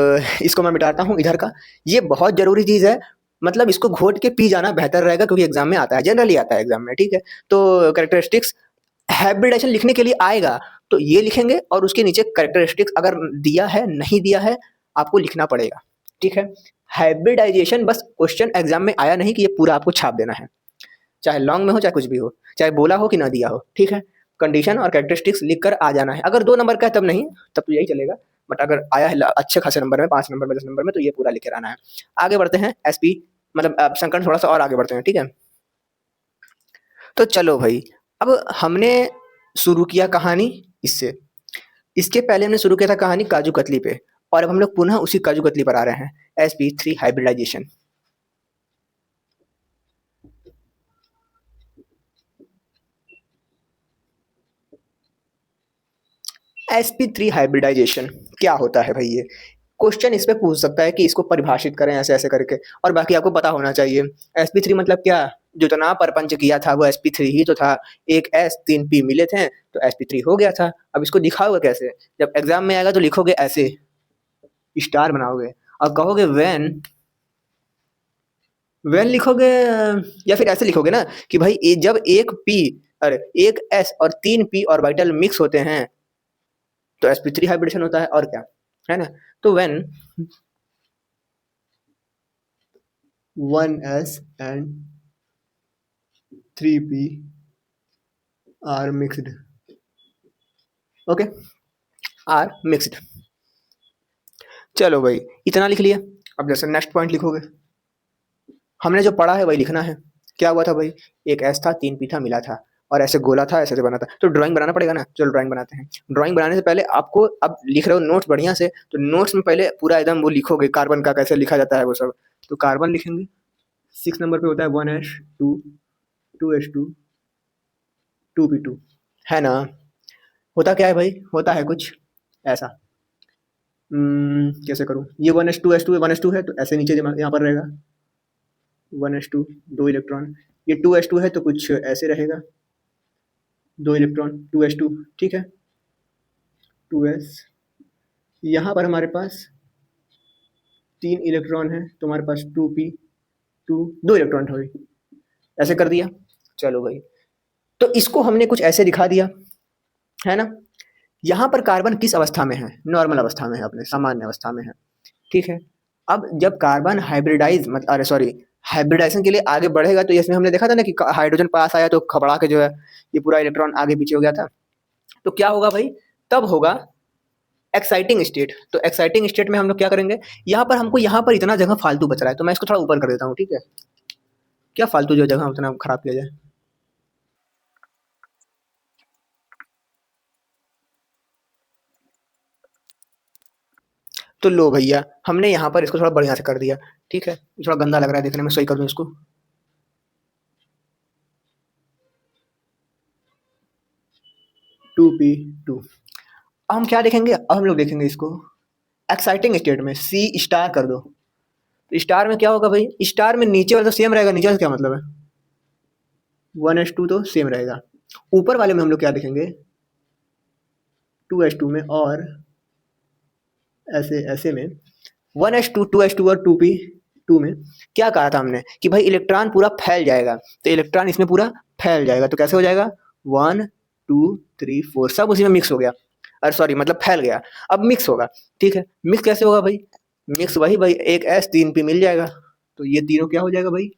इसको मैं मिटाता हूँ इधर का। ये बहुत जरूरी चीज है, मतलब इसको घोट के पी जाना बेहतर रहेगा, क्योंकि एग्जाम में आता है, जनरली आता है एग्जाम में। ठीक है, तो कैरेक्टरिस्टिक्स हाइब्रिडाइजेशन लिखने के लिए आएगा तो ये लिखेंगे, और उसके नीचे कैरेक्टरिस्टिक्स अगर दिया है नहीं दिया है आपको लिखना पड़ेगा। ठीक है, हाइब्रिडाइजेशन बस क्वेश्चन एग्जाम में आया नहीं कि ये पूरा आपको छाप देना है, चाहे लॉन्ग में हो चाहे कुछ भी हो, चाहे बोला हो कि ना दिया हो। ठीक है, कंडीशन और कैरेक्टरिस्टिक्स लिख कर आ जाना है। अगर 2 नंबर का है तब नहीं, तब तो यही चलेगा। बट अगर आया है अच्छे खासे नंबर में, 5 नंबर में, 10 नंबर में, तो ये पूरा लिख कर आना है। आगे बढ़ते हैं, एसपी मतलब संकट थोड़ा सा और आगे बढ़ते हैं। ठीक है, तो चलो भाई, अब हमने शुरू किया कहानी इससे, इसके पहले हमने शुरू किया था कहानी काजू कतली पे, और अब हम लोग पुनः उसी काजू कतली पर आ रहे हैं, sp3 हाइब्रिडाइजेशन। sp3 हाइब्रिडाइजेशन क्या होता है भाई? ये क्वेश्चन इस पे पूछ सकता है कि इसको परिभाषित करें ऐसे ऐसे करके, और बाकी आपको पता होना चाहिए। sp3 मतलब क्या, जो तना परपंच किया था वो sp3 ही तो था। एक s 3 p मिले थे तो sp3 हो गया था। अब इसको दिखाओगे कैसे, जब एग्जाम में आएगा तो लिखोगे ऐसे, स्टार बनाओगे और कहोगे व्हेन, व्हेन लिखोगे, या फिर ऐसे लिखोगे ना कि भाई जब एक p, अरे एक s और 3 p ऑर्बिटल मिक्स होते हैं तो sp3 हाइब्रिडेशन होता है, और क्या है ना। तो when 1s and 3p are mixed, okay, are mixed. चलो भाई, इतना लिख लिया। अब जैसे नेक्स्ट पॉइंट लिखोगे, हमने जो पढ़ा है वही लिखना है। क्या हुआ था भाई, एक एस था 3 पी था मिला था, और ऐसे गोला था, ऐसे बना था, तो ड्राइंग बनाना पड़ेगा ना। चलो ड्राइंग बनाते हैं। ड्राइंग बनाने से पहले आपको, अब लिख रहे हो नोट्स बढ़िया से, तो नोट्स में पहले पूरा एकदम वो लिखोगे, कार्बन का कैसे लिखा जाता है वो सब। तो कार्बन लिखेंगे, 6 नंबर पे होता है 1s2 2s2 2p2, है ना। होता क्या है भाई, होता है कुछ ऐसा। कैसे करूँ, ये 1s2 1s2 है तो ऐसे नीचे यहाँ पर रहेगा 1s2, 2 इलेक्ट्रॉन। ये 2s2 है तो कुछ ऐसे रहेगा, 2 इलेक्ट्रॉन 2s2। ठीक है, 2s, यहाँ पर हमारे पास 3 इलेक्ट्रॉन है तो हमारे पास 2p2, 2 इलेक्ट्रॉन हुई, ऐसे कर दिया। चलो भाई, तो इसको हमने कुछ ऐसे दिखा दिया, है ना। यहाँ पर कार्बन किस अवस्था में है, नॉर्मल अवस्था में है, अपने सामान्य अवस्था में है। ठीक है, अब जब कार्बन हाइब्रिडाइज मतलब, अरे सॉरी, हाइब्रिडाइजेशन के लिए आगे बढ़ेगा, तो इसमें हमने देखा था ना कि हाइड्रोजन पास आया तो खबड़ा के जो है ये पूरा इलेक्ट्रॉन आगे पीछे हो गया था। तो क्या होगा भाई, तब होगा एक्साइटिंग स्टेट। तो एक्साइटिंग स्टेट में हम लोग क्या करेंगे, यहाँ पर हमको, यहाँ पर इतना जगह फालतू बच रहा है तो मैं इसको थोड़ा ऊपर कर देता हूँ। ठीक है, क्या फालतू जो जगह उतना खराब किया जाए। तो लो भैया, हमने यहाँ पर इसको थोड़ा बढ़िया से कर दिया। ठीक है, थोड़ा गंदा लग रहा है देखने में, सही कर दूं इसको। Two p two. अब हम क्या देखेंगे, अब हम लोग देखेंगे इसको एक्साइटिंग स्टेट में, सी स्टार कर दो। तो स्टार में क्या होगा भाई, स्टार में नीचे वाला तो सेम रहेगा, नीचे वाला क्या मतलब है, 1s2 तो सेम रहेगा। ऊपर वाले में हम लोग क्या देखेंगे, 2s2 में, और ऐसे ऐसे में 1s2 2s2 और 2p2 में क्या कहा था हमने कि भाई इलेक्ट्रॉन पूरा फैल जाएगा, तो इलेक्ट्रॉन इसमें पूरा फैल जाएगा, तो कैसे हो जाएगा, 1 2 3 4 सब उसी में मिक्स हो गया, अरे सॉरी मतलब फैल गया, अब मिक्स होगा। ठीक है, मिक्स कैसे होगा भाई, मिक्स वही भाई, एक एस 3p मिल जाएगा, तो ये तीनों क्या हो जाएगा भाई,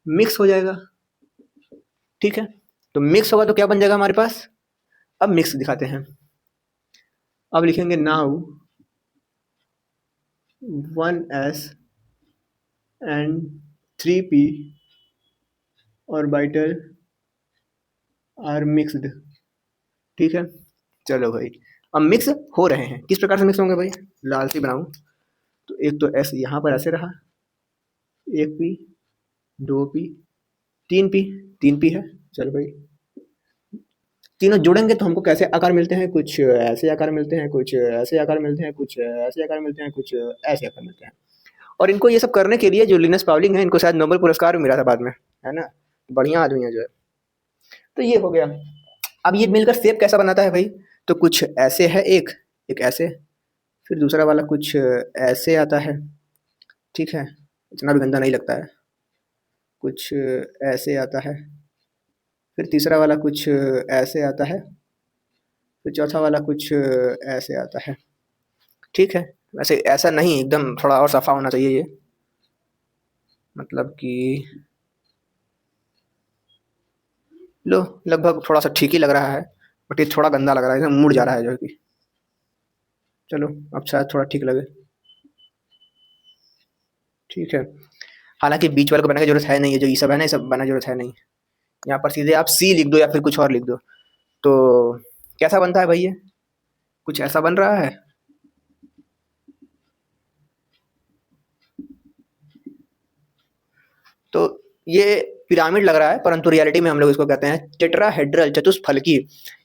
मिक्स हो जाएगा। ठीक है, तो मिक्स होगा तो क्या बन जाएगा हमारे पास, अब मिक्स दिखाते हैं। अब लिखेंगे now 1s and 3p orbital are mixed. ठीक है, चलो भाई, अब मिक्स हो रहे हैं, किस प्रकार से मिक्स होंगे भाई, लाल सी बनाऊं, तो एक तो एस यहाँ पर ऐसे रहा, 1p 2p 3p, 3p है, चलो भाई, तीनों जुड़ेंगे तो हमको कैसे आकार मिलते हैं, कुछ ऐसे आकार मिलते हैं, कुछ ऐसे आकार मिलते हैं, कुछ ऐसे आकार मिलते हैं, कुछ ऐसे आकार मिलते हैं। और इनको ये सब करने के लिए जो लिनस पाउलिंग है, इनको शायद नोबेल पुरस्कार भी मिला था बाद में, है ना, बढ़िया आदमी है जो है। तो ये हो गया। अब ये मिलकर शेप कैसा बनाता है भाई, तो कुछ ऐसे है, एक एक ऐसे, फिर दूसरा वाला कुछ ऐसे आता है। ठीक है, इतना भी गंदा नहीं लगता है, कुछ ऐसे आता है, फिर तीसरा वाला कुछ ऐसे आता है, फिर चौथा वाला कुछ ऐसे आता है। ठीक है, वैसे ऐसा नहीं, एकदम थोड़ा और सफा होना चाहिए ये, मतलब कि लो लगभग थोड़ा सा ठीक ही लग रहा है, बट ये थोड़ा गंदा लग रहा है, एकदम मुड़ जा रहा है जो है कि, चलो अब शायद थोड़ा ठीक लगे। ठीक है, हालांकि बीच वाले को बनाने की जरूरत है नहीं है, जो ये सब है ना, ये सब बनाने की जरूरत है नहीं, यहाँ पर सीधे आप सी लिख दो या फिर कुछ और लिख दो। तो कैसा बनता है भाई ये, कुछ ऐसा बन रहा है। तो ये पिरामिड लग रहा है, परंतु रियलिटी में हम लोग इसको कहते हैं टेट्राहेड्रल, चतुष्फलकी,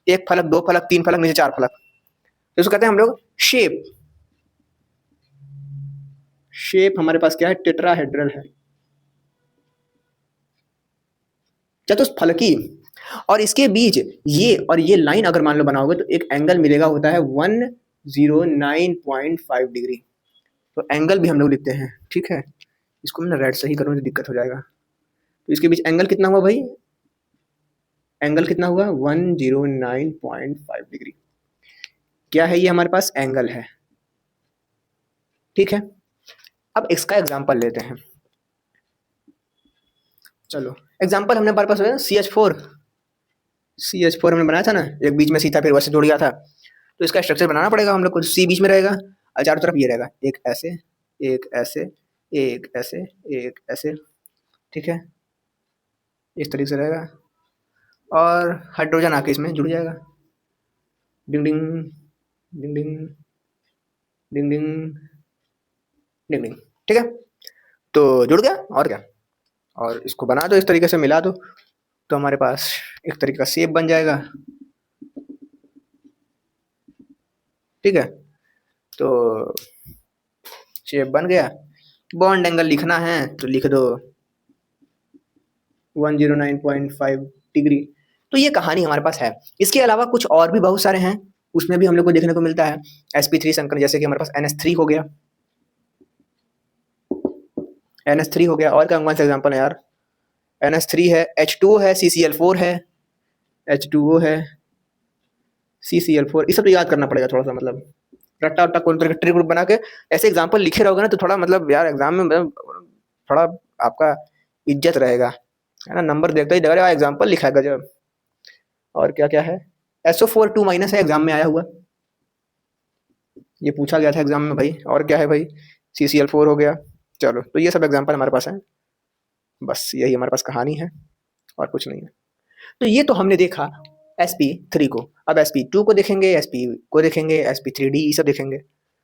एक फलक, दो फलक, तीन फलक, नीचे चार फलक, तो इसको कहते हैं हम लोग शेप। शेप हमारे पास क्या है, टेट्राहेड्रल है, चतुष्फलकी, और इसके बीच ये और ये लाइन अगर मान लो बनाओगे तो एक एंगल मिलेगा, होता है 109.5 डिग्री, तो एंगल भी हम लोग लिखते हैं। ठीक है, इसको मैं रेड से ही करूँ तो दिक्कत हो जाएगा, तो इसके बीच एंगल कितना हुआ भाई, एंगल कितना हुआ 109.5 डिग्री, क्या है ये हमारे पास एंगल है। ठीक है, अब इसका एग्जाम्पल लेते हैं, चलो एग्जाम्पल हमने हमारे पास CH4, CH4 हमने बनाया था ना, एक बीच में सी था फिर वैसे जुड़ गया था, तो इसका स्ट्रक्चर बनाना पड़ेगा हम लोग को, सी बीच में रहेगा और चारों तरफ ये रहेगा, एक ऐसे, एक ऐसे, एक ऐसे, एक ऐसे। ठीक है, इस तरीके से रहेगा, और हाइड्रोजन आके इसमें जुड़ जाएगा, डिंग डिंग डिंग डिंग डिंग डिंग डिंग डिंग। ठीक है, तो जुड़ गया, और क्या, और इसको बना दो, इस तरीके से मिला दो, तो हमारे पास एक तरीके का शेप बन जाएगा। ठीक है, तो शेप बन गया, बॉन्ड एंगल लिखना है तो लिख दो 109.5 डिग्री। तो ये कहानी हमारे पास है, इसके अलावा कुछ और भी बहुत सारे हैं, उसमें भी हम लोग को देखने को मिलता है, sp3 संकर, जैसे कि हमारे पास NH3 हो गया, NH3 हो गया, और कौन सा एग्जाम्पल है यार, NH3 है, H2 है, CCl4 है, H2O है, CCl4, ये सब तो याद करना पड़ेगा थोड़ा सा, मतलब रट्टा वट्टा कोई ट्री ग्रुप बना के ऐसे एग्जाम्पल लिखे रहोगे ना, तो थोड़ा मतलब यार एग्जाम में मतलब थोड़ा आपका इज्जत रहेगा, है ना, नंबर देखते ही लग रहा है एग्जाम्पल लिखा है गजब। और क्या क्या है, SO4 2- है, एग्जाम में आया हुआ, ये पूछा गया था एग्जाम में भाई, और क्या है भाई, CCl4 हो गया। चलो, तो ये सब एग्जाम्पल हमारे पास है, बस यही हमारे पास कहानी है, और कुछ नहीं है। तो ये तो हमने देखा sp3 को, अब sp2 को देखेंगे, sp को देखेंगे, sp3d, ये सब देखेंगे।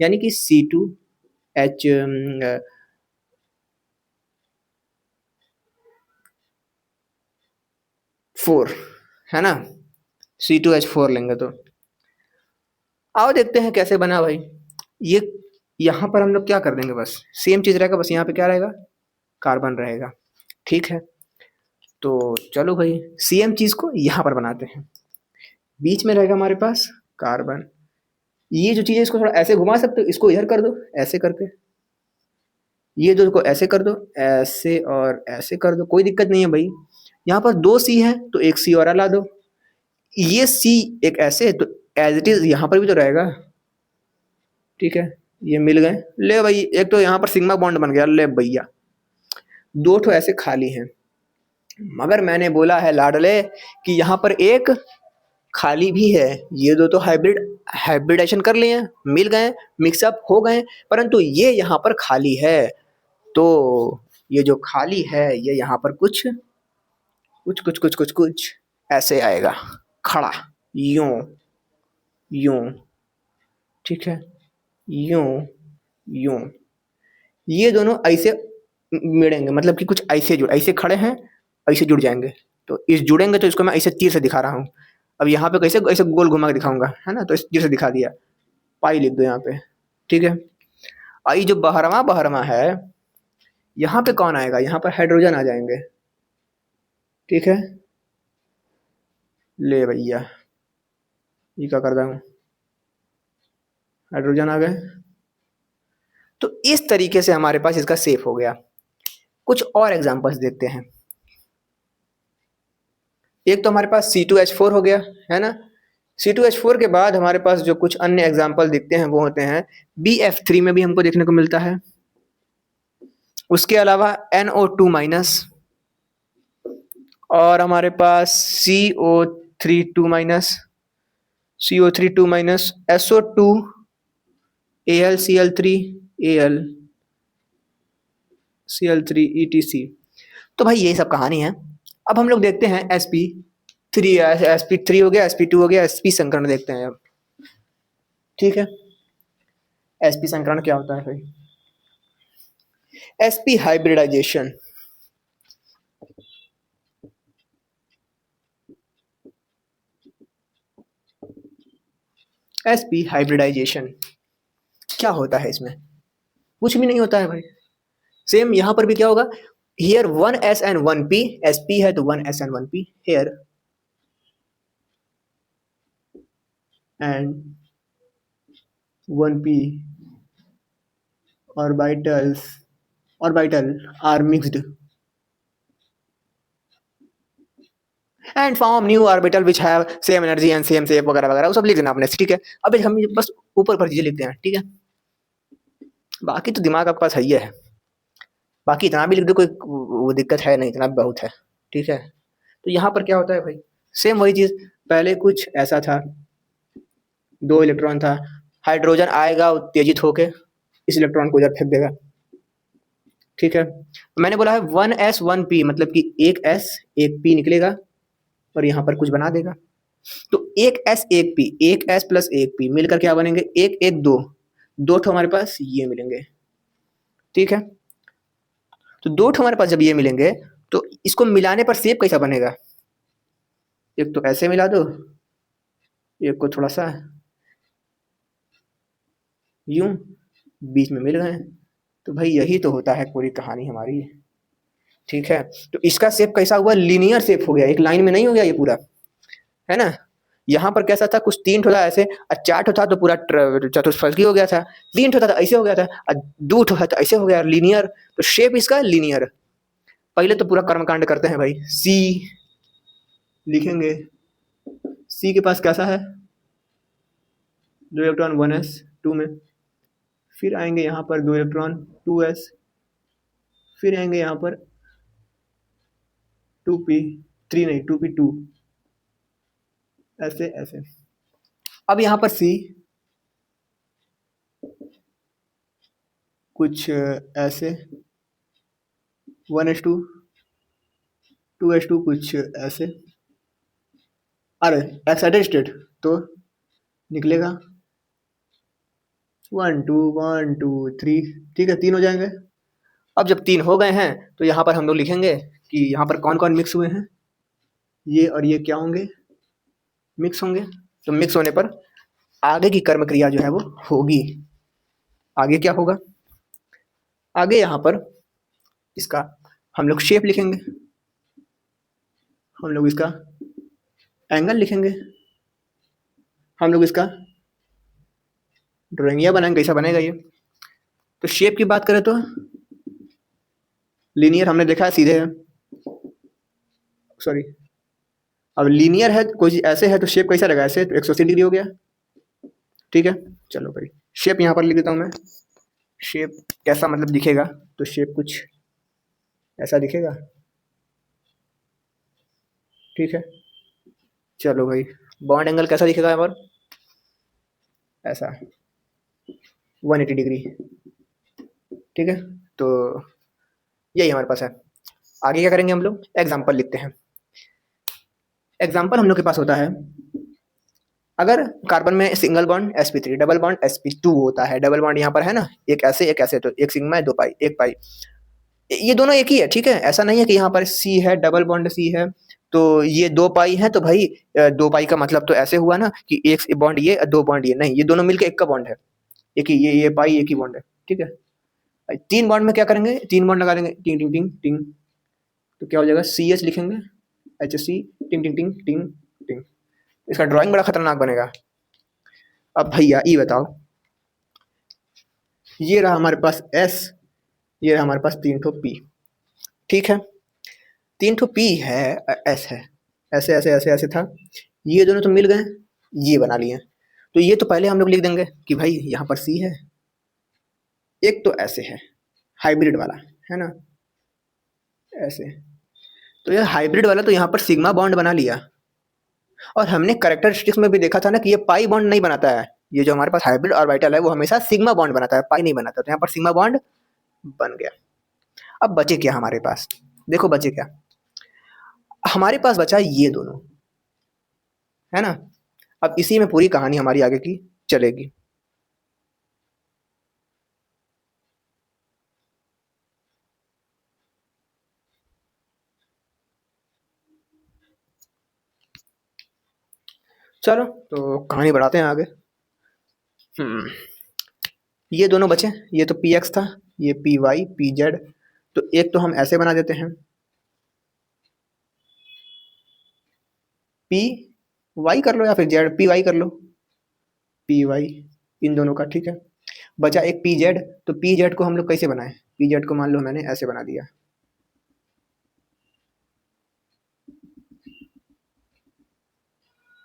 यानी कि C2H 4 है ना, C2H4 लेंगे तो आओ देखते हैं कैसे बना भाई। ये यहाँ पर हम लोग क्या कर देंगे, बस सेम चीज रहेगा, बस यहाँ पे क्या रहेगा, कार्बन रहेगा। ठीक है, तो चलो भाई सेम चीज को यहाँ पर बनाते हैं। बीच में रहेगा हमारे पास कार्बन। ये जो चीज है इसको थोड़ा ऐसे घुमा सकते हो, इसको इधर कर दो ऐसे करके, ये दो को ऐसे कर दो, ऐसे और ऐसे कर दो, कोई दिक्कत नहीं है भाई। यहाँ पर दो सी है तो एक सी और ला दो, ये सी एक ऐसे तो एज इट इज यहाँ पर भी तो रहेगा। ठीक है, ये मिल गए, ले भाई एक तो यहाँ पर सिग्मा बॉन्ड बन गया, ले भैया दो ठो ऐसे खाली हैं। मगर मैंने बोला है लाडले कि यहाँ पर एक खाली भी है, ये दो तो हाइब्रिडेशन कर लिए हैं, मिल गए, मिक्सअप हो गए, परंतु ये यहाँ पर खाली है। तो ये जो खाली है ये यहाँ पर कुछ कुछ कुछ कुछ कुछ कुछ ऐसे आएगा खड़ा, यूं यूं। ठीक है, यूं यूं, ये दोनों ऐसे मिलेंगे, मतलब कि कुछ ऐसे जुड़ ऐसे खड़े हैं, ऐसे जुड़ जाएंगे। तो इस जुड़ेंगे तो इसको मैं ऐसे तीर से दिखा रहा हूँ। अब यहाँ पे कैसे ऐसे गोल घुमा के दिखाऊंगा, है ना, तो इस तीर से दिखा दिया, पाई लिख दो यहाँ पे। ठीक है, आई जो बहरवा बहरवा है, यहाँ पे कौन आएगा, यहाँ पर हाइड्रोजन आ जाएंगे। ठीक है, ले भैया ये क्या कर रहा हूँ, हाइड्रोजन आ गए। तो इस तरीके से हमारे पास इसका सेफ हो गया। कुछ और एग्जांपल्स देखते हैं। एक तो हमारे पास C2H4 हो गया, है ना। C2H4 के बाद हमारे पास जो कुछ अन्य एग्जांपल दिखते हैं वो होते हैं BF3 में भी हमको देखने को मिलता है। उसके अलावा NO2 माइनस, और हमारे पास CO32 minus, CO32 minus, SO2, AlCl3, Al Cl3 ETC। तो भाई यही सब कहानी है। अब हम लोग देखते हैं sp3, sp3 हो गया, sp2 हो गया, sp संकरण देखते हैं अब। ठीक है, sp संकरण क्या होता है भाई, sp हाइब्रिडाइजेशन। sp हाइब्रिडाइजेशन क्या होता है, इसमें कुछ भी नहीं होता है भाई। सेम यहाँ पर भी क्या होगा, here 1s and 1p, sp है तो 1s and 1p, here and 1p orbital are mixed and form new orbital which have same energy and same shape वगैरह वगैरह, वो सब लिख देना आपने। ठीक है, अब हम बस ऊपर ऊपर चीजें लिखते हैं। ठीक है, बाकी तो दिमाग आपके पास है ही है, बाकी इतना भी लिख दो कोई वो दिक्कत है नहीं, इतना भी बहुत है। ठीक है, तो यहाँ पर क्या होता है भाई, सेम वही चीज, पहले कुछ ऐसा था, दो इलेक्ट्रॉन था, हाइड्रोजन आएगा उत्तेजित होके इस इलेक्ट्रॉन को उधर फेंक देगा। ठीक है, मैंने बोला है 1s 1p, मतलब कि एक s एक p निकलेगा और यहाँ पर कुछ बना देगा। तो एक s एक p, एक s प्लस एक p मिलकर क्या बनेंगे, एक एक दो, दो ठो हमारे पास ये मिलेंगे। ठीक है, तो दो ठो हमारे पास जब ये मिलेंगे तो इसको मिलाने पर शेप कैसा बनेगा, एक तो ऐसे मिला दो, एक को थोड़ा सा यूं, बीच में मिल गए। तो भाई यही तो होता है पूरी कहानी हमारी। ठीक है, तो इसका शेप कैसा हुआ, लीनियर शेप हो गया, एक लाइन में नहीं हो गया ये पूरा, है ना। यहाँ पर कैसा था, कुछ तीन ठो था ऐसे, और चार ठो था तो पूरा चतुष्फलकी हो गया था, तीन ठो था तो ऐसे हो गया था, और दो ठो था तो ऐसे हो गया लीनियर। तो शेप इसका लीनियर। पहले तो पूरा कर्मकांड करते हैं भाई, सी लिखेंगे, सी के पास कैसा है, दो इलेक्ट्रॉन 1s 2 में, फिर आएंगे यहाँ पर दो इलेक्ट्रॉन 2s, फिर आएंगे यहाँ पर 2p3 नहीं 2p2, ऐसे ऐसे। अब यहाँ पर सी कुछ ऐसे, 1s2 2s2 कुछ ऐसे, अरे एक्साइटेड स्टेट तो निकलेगा 1 2 1 2 3, ठीक है, 3 हो जाएंगे। अब जब 3 हो गए हैं तो यहाँ पर हम लोग लिखेंगे कि यहाँ पर कौन कौन मिक्स हुए हैं, ये और ये क्या होंगे, मिक्स होंगे। तो मिक्स होने पर आगे की कर्म क्रिया जो है वो होगी। आगे क्या होगा, आगे यहाँ पर इसका हम लोग शेप लिखेंगे, हम लोग इसका एंगल लिखेंगे, हम लोग इसका ड्राइंग बनाएंगे, कैसा बनेगा ये। तो शेप की बात करें तो लीनियर हमने देखा है सीधे है, सॉरी, अब लीनियर है कोई चीज ऐसे है तो शेप कैसा रहेगा, ऐसे तो 180 डिग्री हो गया, ठीक है। चलो भाई शेप यहाँ पर लिख देता हूँ मैं। शेप कैसा मतलब दिखेगा, तो शेप कुछ ऐसा दिखेगा, ठीक है। चलो भाई बॉन्ड एंगल कैसा दिखेगा यहाँ पर, ऐसा 180 डिग्री, ठीक है। तो यही हमारे पास है। आगे क्या करेंगे हम लोग, एग्जाम्पल लिखते हैं। एग्जाम्पल हम लोग के पास होता है, अगर कार्बन में single bond sp3, double bond sp2 होता है, डबल बॉन्ड यहाँ पर है ना, एक ऐसे, तो एक सिग्मा है, दो पाई, एक पाई, ये दोनों एक ही है, ठीक है। ऐसा नहीं है कि यहाँ पर C है, डबल बॉन्ड C है तो ये दो पाई है, तो भाई दो पाई का मतलब तो ऐसे हुआ ना कि एक बॉन्ड ये, दो बॉन्ड ये, नहीं, ये दोनों मिलकर एक का बॉन्ड है, एक ही ये पाई एक ही बॉन्ड है, ठीक है। तीन बॉन्ड में क्या करेंगे, तीन बॉन्ड लगा देंगे, टिंग टिंग टिंग टिंग, तो क्या हो जाएगा, CH लिखेंगे, HC, टिंग टिंग टिंग टिंग टिंग। इसका ड्राइंग बड़ा खतरनाक बनेगा। अब भैया ये बताओ, ये रहा हमारे पास S, ये रहा हमारे पास 3 ठो P, ठीक है। 3 ठो P है, S है, ऐसे ऐसे ऐसे ऐसे था, ये दोनों तो मिल गए, ये बना लिए। तो ये तो पहले हम लोग लिख देंगे कि भाई यहाँ पर C है, एक तो ऐसे है हाइब्रिड वाला, है ना, ऐसे। तो ये हाइब्रिड वाला तो यहाँ पर सिग्मा बॉन्ड बना लिया। और हमने कैरेक्टरिस्टिक्स में भी देखा था ना कि ये पाई बॉन्ड नहीं बनाता है, ये जो हमारे पास हाइब्रिड ऑर्बिटल है वो हमेशा सिग्मा बॉन्ड बनाता है, पाई नहीं बनाता। तो यहाँ पर सिग्मा बॉन्ड बन गया। अब बचे क्या हमारे पास, देखो बचे क्या, हमारे पास बचा ये दोनों, है ना। अब इसी में पूरी कहानी हमारी आगे की चलेगी। चलो तो कहानी बढ़ाते हैं आगे। ये दोनों बचे, ये तो पी एक्स था, ये पी वाई पी जेड। तो एक तो हम ऐसे बना देते हैं, पी वाई कर लो या फिर जेड पी वाई कर लो, पी वाई इन दोनों का, ठीक है। बचा एक पी जेड, तो पी जेड को हम लोग कैसे बनाए, पी जेड को मान लो मैंने ऐसे बना दिया,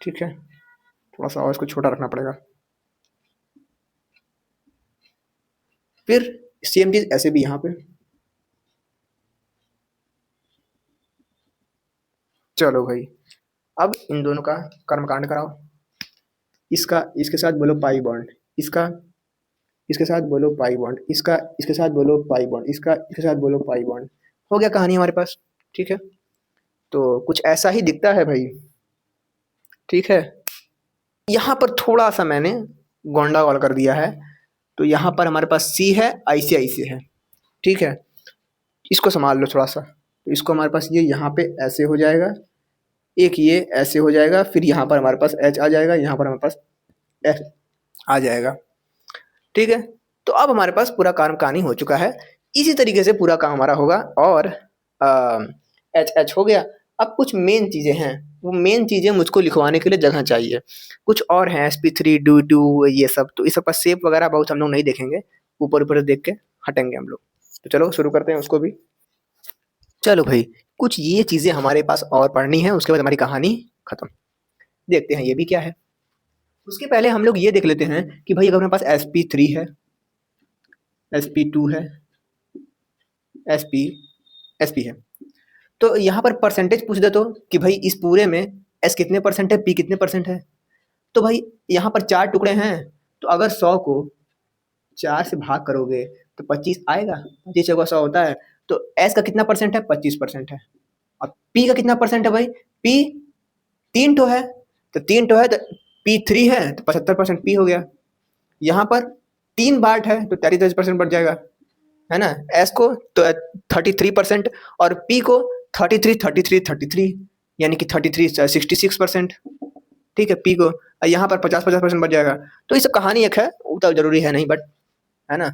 ठीक है। थोड़ा सा और इसको छोटा रखना पड़ेगा। फिर सेम चीज ऐसे भी यहाँ पे, चलो भाई अब इन दोनों का कर्मकांड कराओ। इसका इसके साथ बोलो पाई बॉन्ड, इसका इसके साथ बोलो पाई बॉन्ड, इसका इसके साथ बोलो पाई बॉन्ड, इसका इसके साथ बोलो पाई बॉन्ड। हो गया कहानी हमारे पास, ठीक है। तो कुछ ऐसा ही दिखता है भाई, ठीक है। यहाँ पर थोड़ा सा मैंने गोंडागोल कर दिया है, तो यहाँ पर हमारे पास सी है, IC है, ठीक है। इसको संभाल लो थोड़ा सा, तो इसको हमारे पास ये यहाँ पे ऐसे हो जाएगा, एक ये ऐसे हो जाएगा, फिर यहाँ पर हमारे पास H आ जाएगा, यहाँ पर हमारे पास F आ जाएगा, ठीक है। तो अब हमारे पास पूरा काम कहानी हो चुका है। इसी तरीके से पूरा काम हमारा होगा, और H हो गया। अब कुछ मेन चीज़ें हैं, वो मेन चीज़ें मुझको लिखवाने के लिए जगह चाहिए। कुछ और हैं sp3 डू ये सब, तो इस सब का शेप वगैरह बहुत हम लोग नहीं देखेंगे, ऊपर ऊपर देख के हटेंगे हम लोग। तो चलो शुरू करते हैं उसको भी। चलो भाई कुछ ये चीज़ें हमारे पास और पढ़नी है, उसके बाद हमारी कहानी खत्म। देखते हैं ये भी क्या है। उसके पहले हम लोग ये देख लेते हैं कि भाई अगर हमारे पास sp3 है, sp2 है, sp है, तो यहाँ पर परसेंटेज पूछ दे तो कि भाई इस पूरे में S कितने परसेंट है, P कितने परसेंट है। तो भाई यहाँ पर 4 टुकड़े हैं, तो अगर 100 को 4 से भाग करोगे तो 25 आएगा, 25 चौका 100 होता है। तो S का कितना परसेंट है, 25% है। और P का कितना परसेंट है भाई, P 3 है, तो 3 है तो P3 है, तो 75% P हो गया। यहाँ पर 3 पार्ट है तो 33% बढ़ जाएगा, है ना। एस को तो 33% और पी को 33 यानी कि 66%। ठीक है, पी को यहाँ पर 50% बढ़ जाएगा। तो ये सब कहानी एक है, उतना जरूरी है नहीं, बट है ना,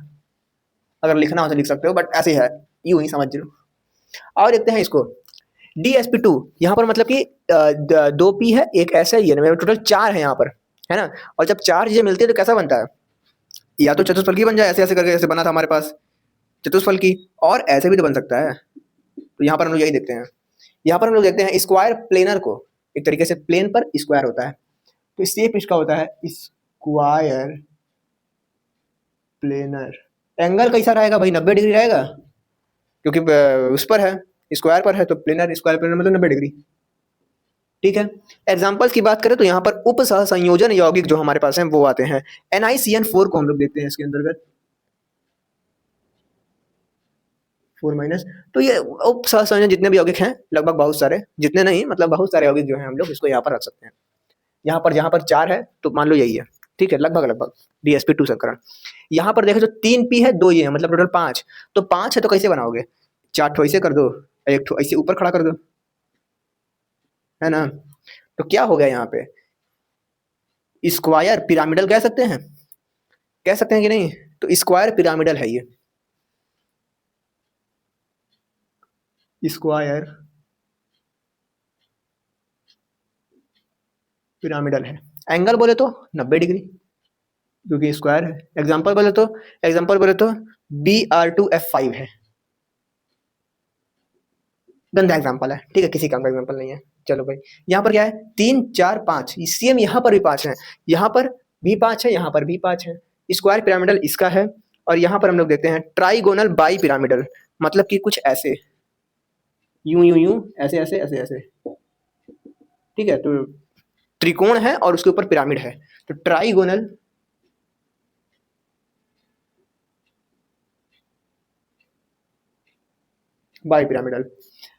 अगर लिखना हो तो लिख सकते हो, बट ऐसे ही है, यूं ही समझ लो। और देखते हैं इसको, DsP2 यहाँ पर मतलब कि 2p है, एक ऐसा ही है, टोटल 4 है यहाँ पर, है ना। और जब 4 चीजें मिलती है तो कैसा बनता है, या तो चतुष्फलकी बन जाए, ऐसे ऐसे करके, जैसे बना था हमारे पास चतुष्फलकी, और ऐसे भी तो बन सकता है। तो यहाँ पर हम लोग यही देखते हैं। यहाँ पर हम लोग देखते हैं स्क्वायर प्लेनर को, एक तरीके से प्लेन पर स्क्वायर होता है, तो शेप इसका होता है स्क्वायर प्लेनर। एंगल कैसा रहेगा भाई, 90 डिग्री रहेगा, क्योंकि उस पर है, स्क्वायर पर है, तो प्लेनर, स्क्वायर प्लेनर मतलब 90 डिग्री। ठीक है। एग्जाम्पल्स की बात करें तो यहाँ पर उप सह संयोजन यौगिक जो हमारे पास हैं वो आते हैं। NiCN4 को हम लोग देखते हैं इसके अंतर्गत, 4 माइनस। तो ये उप सह संयोजन जितने भी यौगिक हैं, लगभग बहुत सारे, जितने नहीं मतलब बहुत सारे यौगिक जो हैं, हम लोग इसको यहाँ पर रख सकते हैं। यहाँ पर जहाँ पर 4 है तो मान लो यही है, ठीक है, लगभग लगभग DsP2 संकरण। यहाँ पर देखें तो 3p है, 2 ये है, मतलब टोटल 5। तो 5 है तो कैसे बनाओगे, 4 ठो ऐसे कर दो, एक ठो ऐसे ऊपर खड़ा कर दो, है ना। तो क्या हो गया यहाँ पे, स्क्वायर पिरामिडल कह सकते हैं कि नहीं। तो स्क्वायर पिरामिडल है ये, स्क्वायर पिरामिडल है। एंगल बोले तो 90 डिग्री, क्योंकि स्क्वायर है। एग्जांपल बोले तो BR2F5 है, गंदा एग्जांपल है, ठीक है, किसी काम का एग्जांपल नहीं है। चलो भाई, यहाँ पर क्या है, 3 4 5, सेम यहाँ पर भी 5 है, यहाँ पर भी 5 है, यहाँ पर भी 5 है। स्क्वायर पिरामिडल इसका है। और यहाँ पर हम लोग देखते हैं ट्राइगोनल बाई पिरामिडल, मतलब कि कुछ ऐसे, यूं यूं यूं, ऐसे ऐसे ऐसे ऐसे, ठीक है। तो त्रिकोण है और उसके ऊपर पिरामिड है, तो ट्राइगोनल बाई पिरामिडल।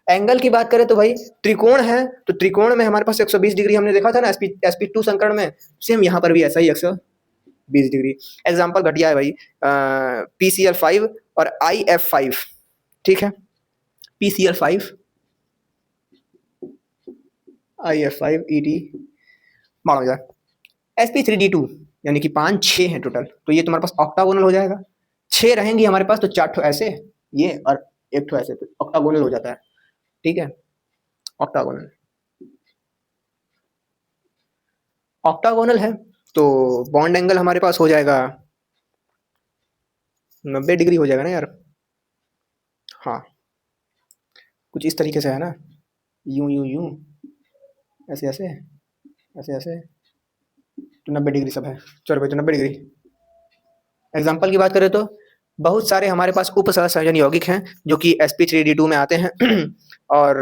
एंगल की बात करें तो भाई त्रिकोण है, तो त्रिकोण में हमारे पास 120 डिग्री हमने देखा था ना SP2 संकरण में, सेम यहाँ पर भी ऐसा ही 120 डिग्री। एग्जाम्पल घटिया है भाई, PCl5 और IF5, ठीक है, PCl5 IF5 ET मार हो जाए, SP3D2, यानी कि 5 6 है टोटल, तो ये तुम्हारे पास ऑक्टागोनल हो जाएगा। 6 रहेंगी हमारे पास तो 4 ठो ऐसे ये और एक ठो ऐसे, तो ऑक्टागोनल हो जाता है, ठीक है। ऑक्टागोनल ऑक्टागोनल है तो बॉन्ड एंगल हमारे पास हो जाएगा 90 डिग्री हो जाएगा ना यार। हाँ, कुछ इस तरीके से है ना, यूं यूं यूं, ऐसे ऐसे ऐसे ऐसे, तो 90 डिग्री सब है। चलो भाई, तो 90 डिग्री। एग्जाम्पल की बात करें तो बहुत सारे हमारे पास उप सहसंयोजन यौगिक हैं जो कि SP3D2 में आते हैं और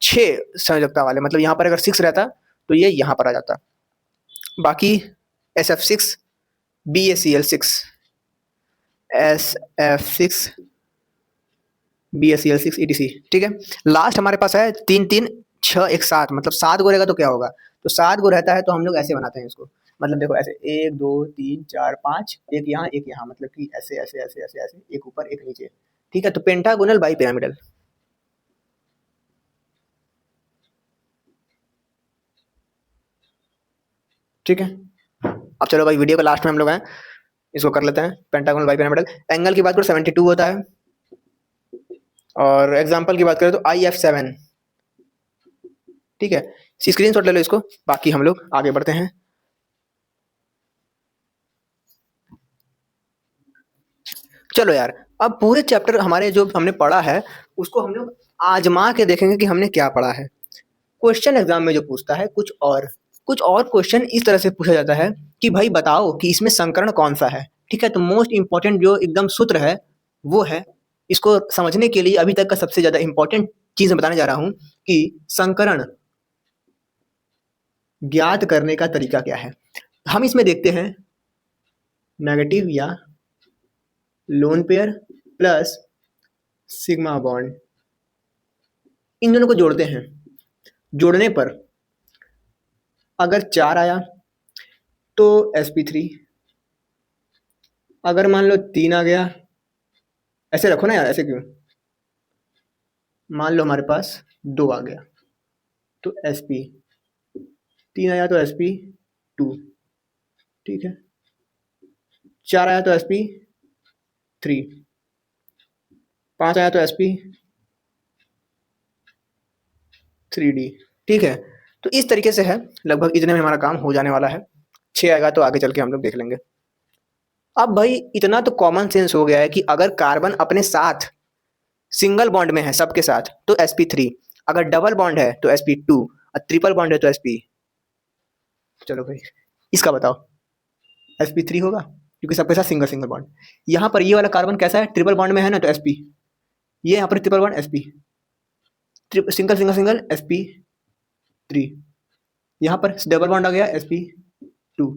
6 संयोजकता वाले, मतलब यहाँ पर अगर 6 रहता तो ये यहाँ पर आ जाता। बाकी SF6 BaCl6 SF6 BaCl6 ETC, ठीक है। लास्ट हमारे पास है 3 3 6 1 7, मतलब 7 गो रहेगा तो क्या होगा, तो 7 गो रहता है तो हम लोग ऐसे बनाते हैं इसको, मतलब देखो ऐसे 1 2 3 4 5, एक यहाँ, मतलब कि ऐसे ऐसे ऐसे ऐसे ऐसे, एक ऊपर एक नीचे, ठीक है। तो पेंटागोनल बाई पिरामिडल, ठीक है। अब चलो भाई, वीडियो के लास्ट में हम लोग हैं, इसको कर लेते हैं। पेंटागोनल बाई पिरामिडल, एंगल की बात करो 72 होता है, और एग्जाम्पल की बात करें तो IF7, ठीक है। स्क्रीनशॉट ले लो इसको, बाकी हम लोग आगे बढ़ते हैं। चलो यार, अब पूरे चैप्टर हमारे जो हमने पढ़ा है उसको हम लोग आजमा के देखेंगे कि हमने क्या पढ़ा है। क्वेश्चन एग्जाम में जो पूछता है कुछ और क्वेश्चन इस तरह से पूछा जाता है कि भाई बताओ कि इसमें संकरण कौन सा है, ठीक है। तो मोस्ट इंपॉर्टेंट जो एकदम सूत्र है वो है, इसको समझने के लिए अभी तक का सबसे ज्यादा इंपॉर्टेंट चीज मैं बताने जा रहा हूं कि संकरण ज्ञात करने का तरीका क्या है। हम इसमें देखते हैं नेगेटिव या lone pair plus sigma bond, इन दोनों को जोड़ते हैं। जोड़ने पर अगर 4 आया तो sp3, अगर मान लो 3 आ गया, ऐसे रखो ना यार, ऐसे क्यों? मान लो हमारे पास 2 आ गया तो sp, 3 आया तो sp2, ठीक है, 4 आया तो sp3, 5 आया तो sp3d, ठीक है। तो इस तरीके से है, लगभग इतने में हमारा काम हो जाने वाला है। 6 आएगा तो आगे चल के हम लोग देख लेंगे। अब भाई इतना तो कॉमन सेंस हो गया है कि अगर कार्बन अपने साथ सिंगल बॉन्ड में है सबके साथ तो sp3, अगर डबल बॉन्ड है तो sp2, और ट्रिपल बॉन्ड है तो sp, चलो भाई इसका बताओ, sp3 होगा क्योंकि सबके साथ सिंगल सिंगल बॉन्ड। यहाँ पर ये वाला कार्बन कैसा है, ट्रिपल बॉन्ड में है ना तो sp, ये यहाँ पर triple bond sp, single single single sp3, यहाँ पर डबल बॉन्ड आ गया sp2,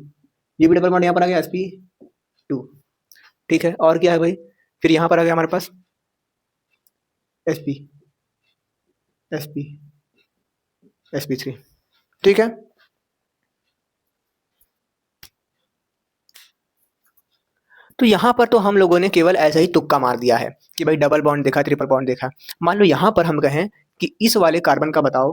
ये भी डबल बॉन्ड यहाँ पर आ गया sp2, ठीक है। और क्या है भाई, फिर यहाँ पर आ गया हमारे पास sp, sp3, ठीक है। तो यहाँ पर तो हम लोगों ने केवल ऐसा ही तुक्का मार दिया है कि भाई डबल बॉन्ड देखा, ट्रिपल बॉन्ड देखा। मान लो यहाँ पर हम कहें कि इस वाले कार्बन का बताओ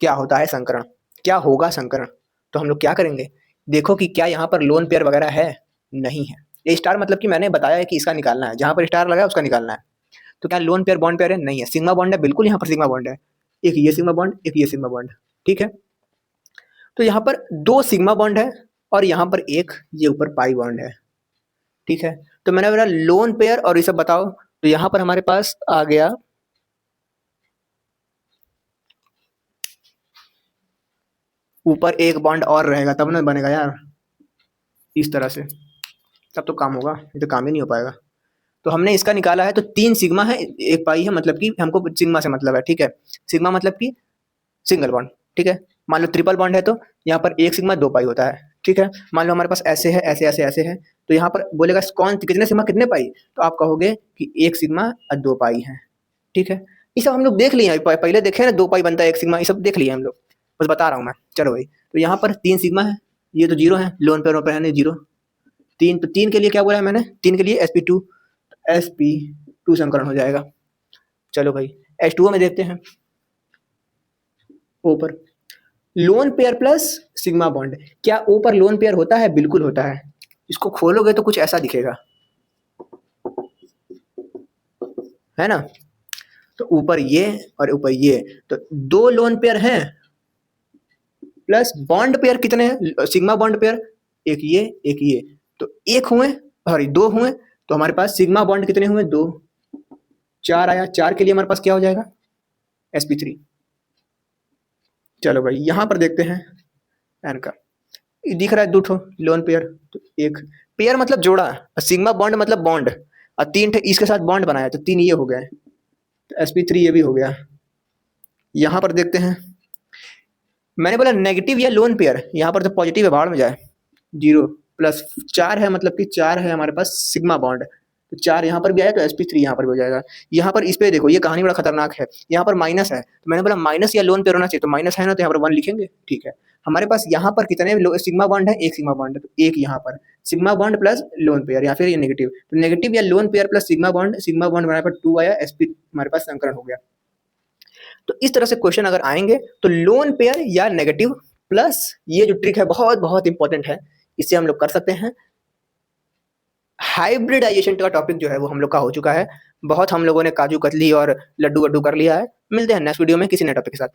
क्या होता है संकरण, क्या होगा संकरण, तो हम लोग क्या करेंगे, देखो कि क्या यहाँ पर लोन पेयर वगैरह है, नहीं है। ये स्टार मतलब कि मैंने बताया है कि इसका निकालना है, जहाँ पर स्टार लगा है उसका निकालना है। तो क्या लोन पेयर बॉन्ड पेयर है, नहीं है। सिग्मा बॉन्ड है, बिल्कुल यहाँ पर सिग्मा बॉन्ड है, एक ये सिग्मा बॉन्ड, एक ये सिग्मा बॉन्ड, ठीक है। तो यहाँ पर 2 सिग्मा बॉन्ड है और यहाँ पर एक ये ऊपर पाई बॉन्ड है, ठीक है। तो मैंने बोला लोन पेयर और ये सब बताओ, तो यहाँ पर हमारे पास आ गया ऊपर एक बॉन्ड और रहेगा तब ना बनेगा यार, इस तरह से, तब तो काम होगा, ये तो काम ही नहीं हो पाएगा। तो हमने इसका निकाला है तो 3 सिग्मा है, एक पाई है, मतलब कि हमको सिग्मा से मतलब है, ठीक है। सिग्मा मतलब कि सिंगल बॉन्ड, ठीक है। मान लो ट्रिपल बॉन्ड है तो यहाँ पर 1 सिग्मा 2 पाई होता है, ठीक है। मान लो हमारे पास ऐसे है, ऐसे ऐसे ऐसे है, तो यहाँ पर बोलेगा कौन कितने सिग्मा कितने पाई, तो आप कहोगे कि 1 सिग्मा और 2 पाई है, ठीक है। ये सब हम लोग देख लिए हैं, पहले देखे ना 2 पाई बनता है 1 सिग्मा, ये सब देख लिए हम लोग, बस बता रहा हूँ मैं। चलो भाई, तो यहाँ पर 3 सिग्मा है, ये तो 0 है, लोन पे है नहीं 0। 3, तो 3 के लिए क्या बोला है मैंने, 3 के लिए sp2, sp2 संकरण हो जाएगा। चलो भाई H2O में देखते हैं, O पर loan pair plus sigma bond, क्या O पर लोन पेयर होता है, बिल्कुल होता है। इसको खोलोगे तो कुछ ऐसा दिखेगा, है ना। तो ऊपर ये और ऊपर ये, तो 2 लोन पेयर हैं प्लस बॉन्ड पेयर कितने हैं, सिग्मा बॉन्ड पेयर एक ये, तो 1 हुए, सॉरी 2 हुए, तो हमारे पास सिग्मा बॉन्ड कितने हुए, 2, 4 आया, 4 के लिए हमारे पास क्या हो जाएगा, sp3। चलो भाई यहाँ पर देखते हैं एन का, दिख रहा है 2 ठो लोन पेयर, तो एक पेयर मतलब जोड़ा, और सिग्मा बॉन्ड मतलब बॉन्ड, और 3 ठे इसके साथ बॉन्ड बनाया तो 3 ये हो गए, तो sp3 ये भी हो गया। यहाँ पर देखते हैं, मैंने बोला नेगेटिव या लोन पेयर, यहाँ पर तो पॉजिटिव है, बाहर में जाए, 0 प्लस 4 है, मतलब कि 4 है हमारे पास सिग्मा बॉन्ड, तो 4 यहाँ पर भी आया तो sp3 यहाँ पर भी हो जाएगा। यहाँ पर इस पे देखो, ये कहानी बड़ा खतरनाक है, यहाँ पर माइनस है, तो मैंने बोला माइनस या लोन पेयर होना चाहिए, तो माइनस है ना, तो यहाँ पर 1 लिखेंगे, ठीक है। हमारे पास यहाँ पर कितने सिग्मा बॉन्ड है, एक सिग्मा बॉन्ड है, तो एक यहाँ पर sigma bond plus lone pair, या फिर ये नेगेटिव, तो नेगेटिव या lone pair plus sigma bond बनाने पर 2 आया, sp हमारे पास संकरण हो गया। तो इस तरह से क्वेश्चन अगर आएंगे तो लोन पेयर या नेगेटिव प्लस ये जो ट्रिक है बहुत बहुत इंपॉर्टेंट है, इससे हम लोग कर सकते हैं। हाइब्रिडाइजेशन का टॉपिक जो है वो हम लोग का हो चुका है, बहुत हम लोगों ने काजू कतली और लड्डू वड्डू कर लिया है। मिलते हैं नेक्स्ट वीडियो में किसी नए टॉपिक के साथ।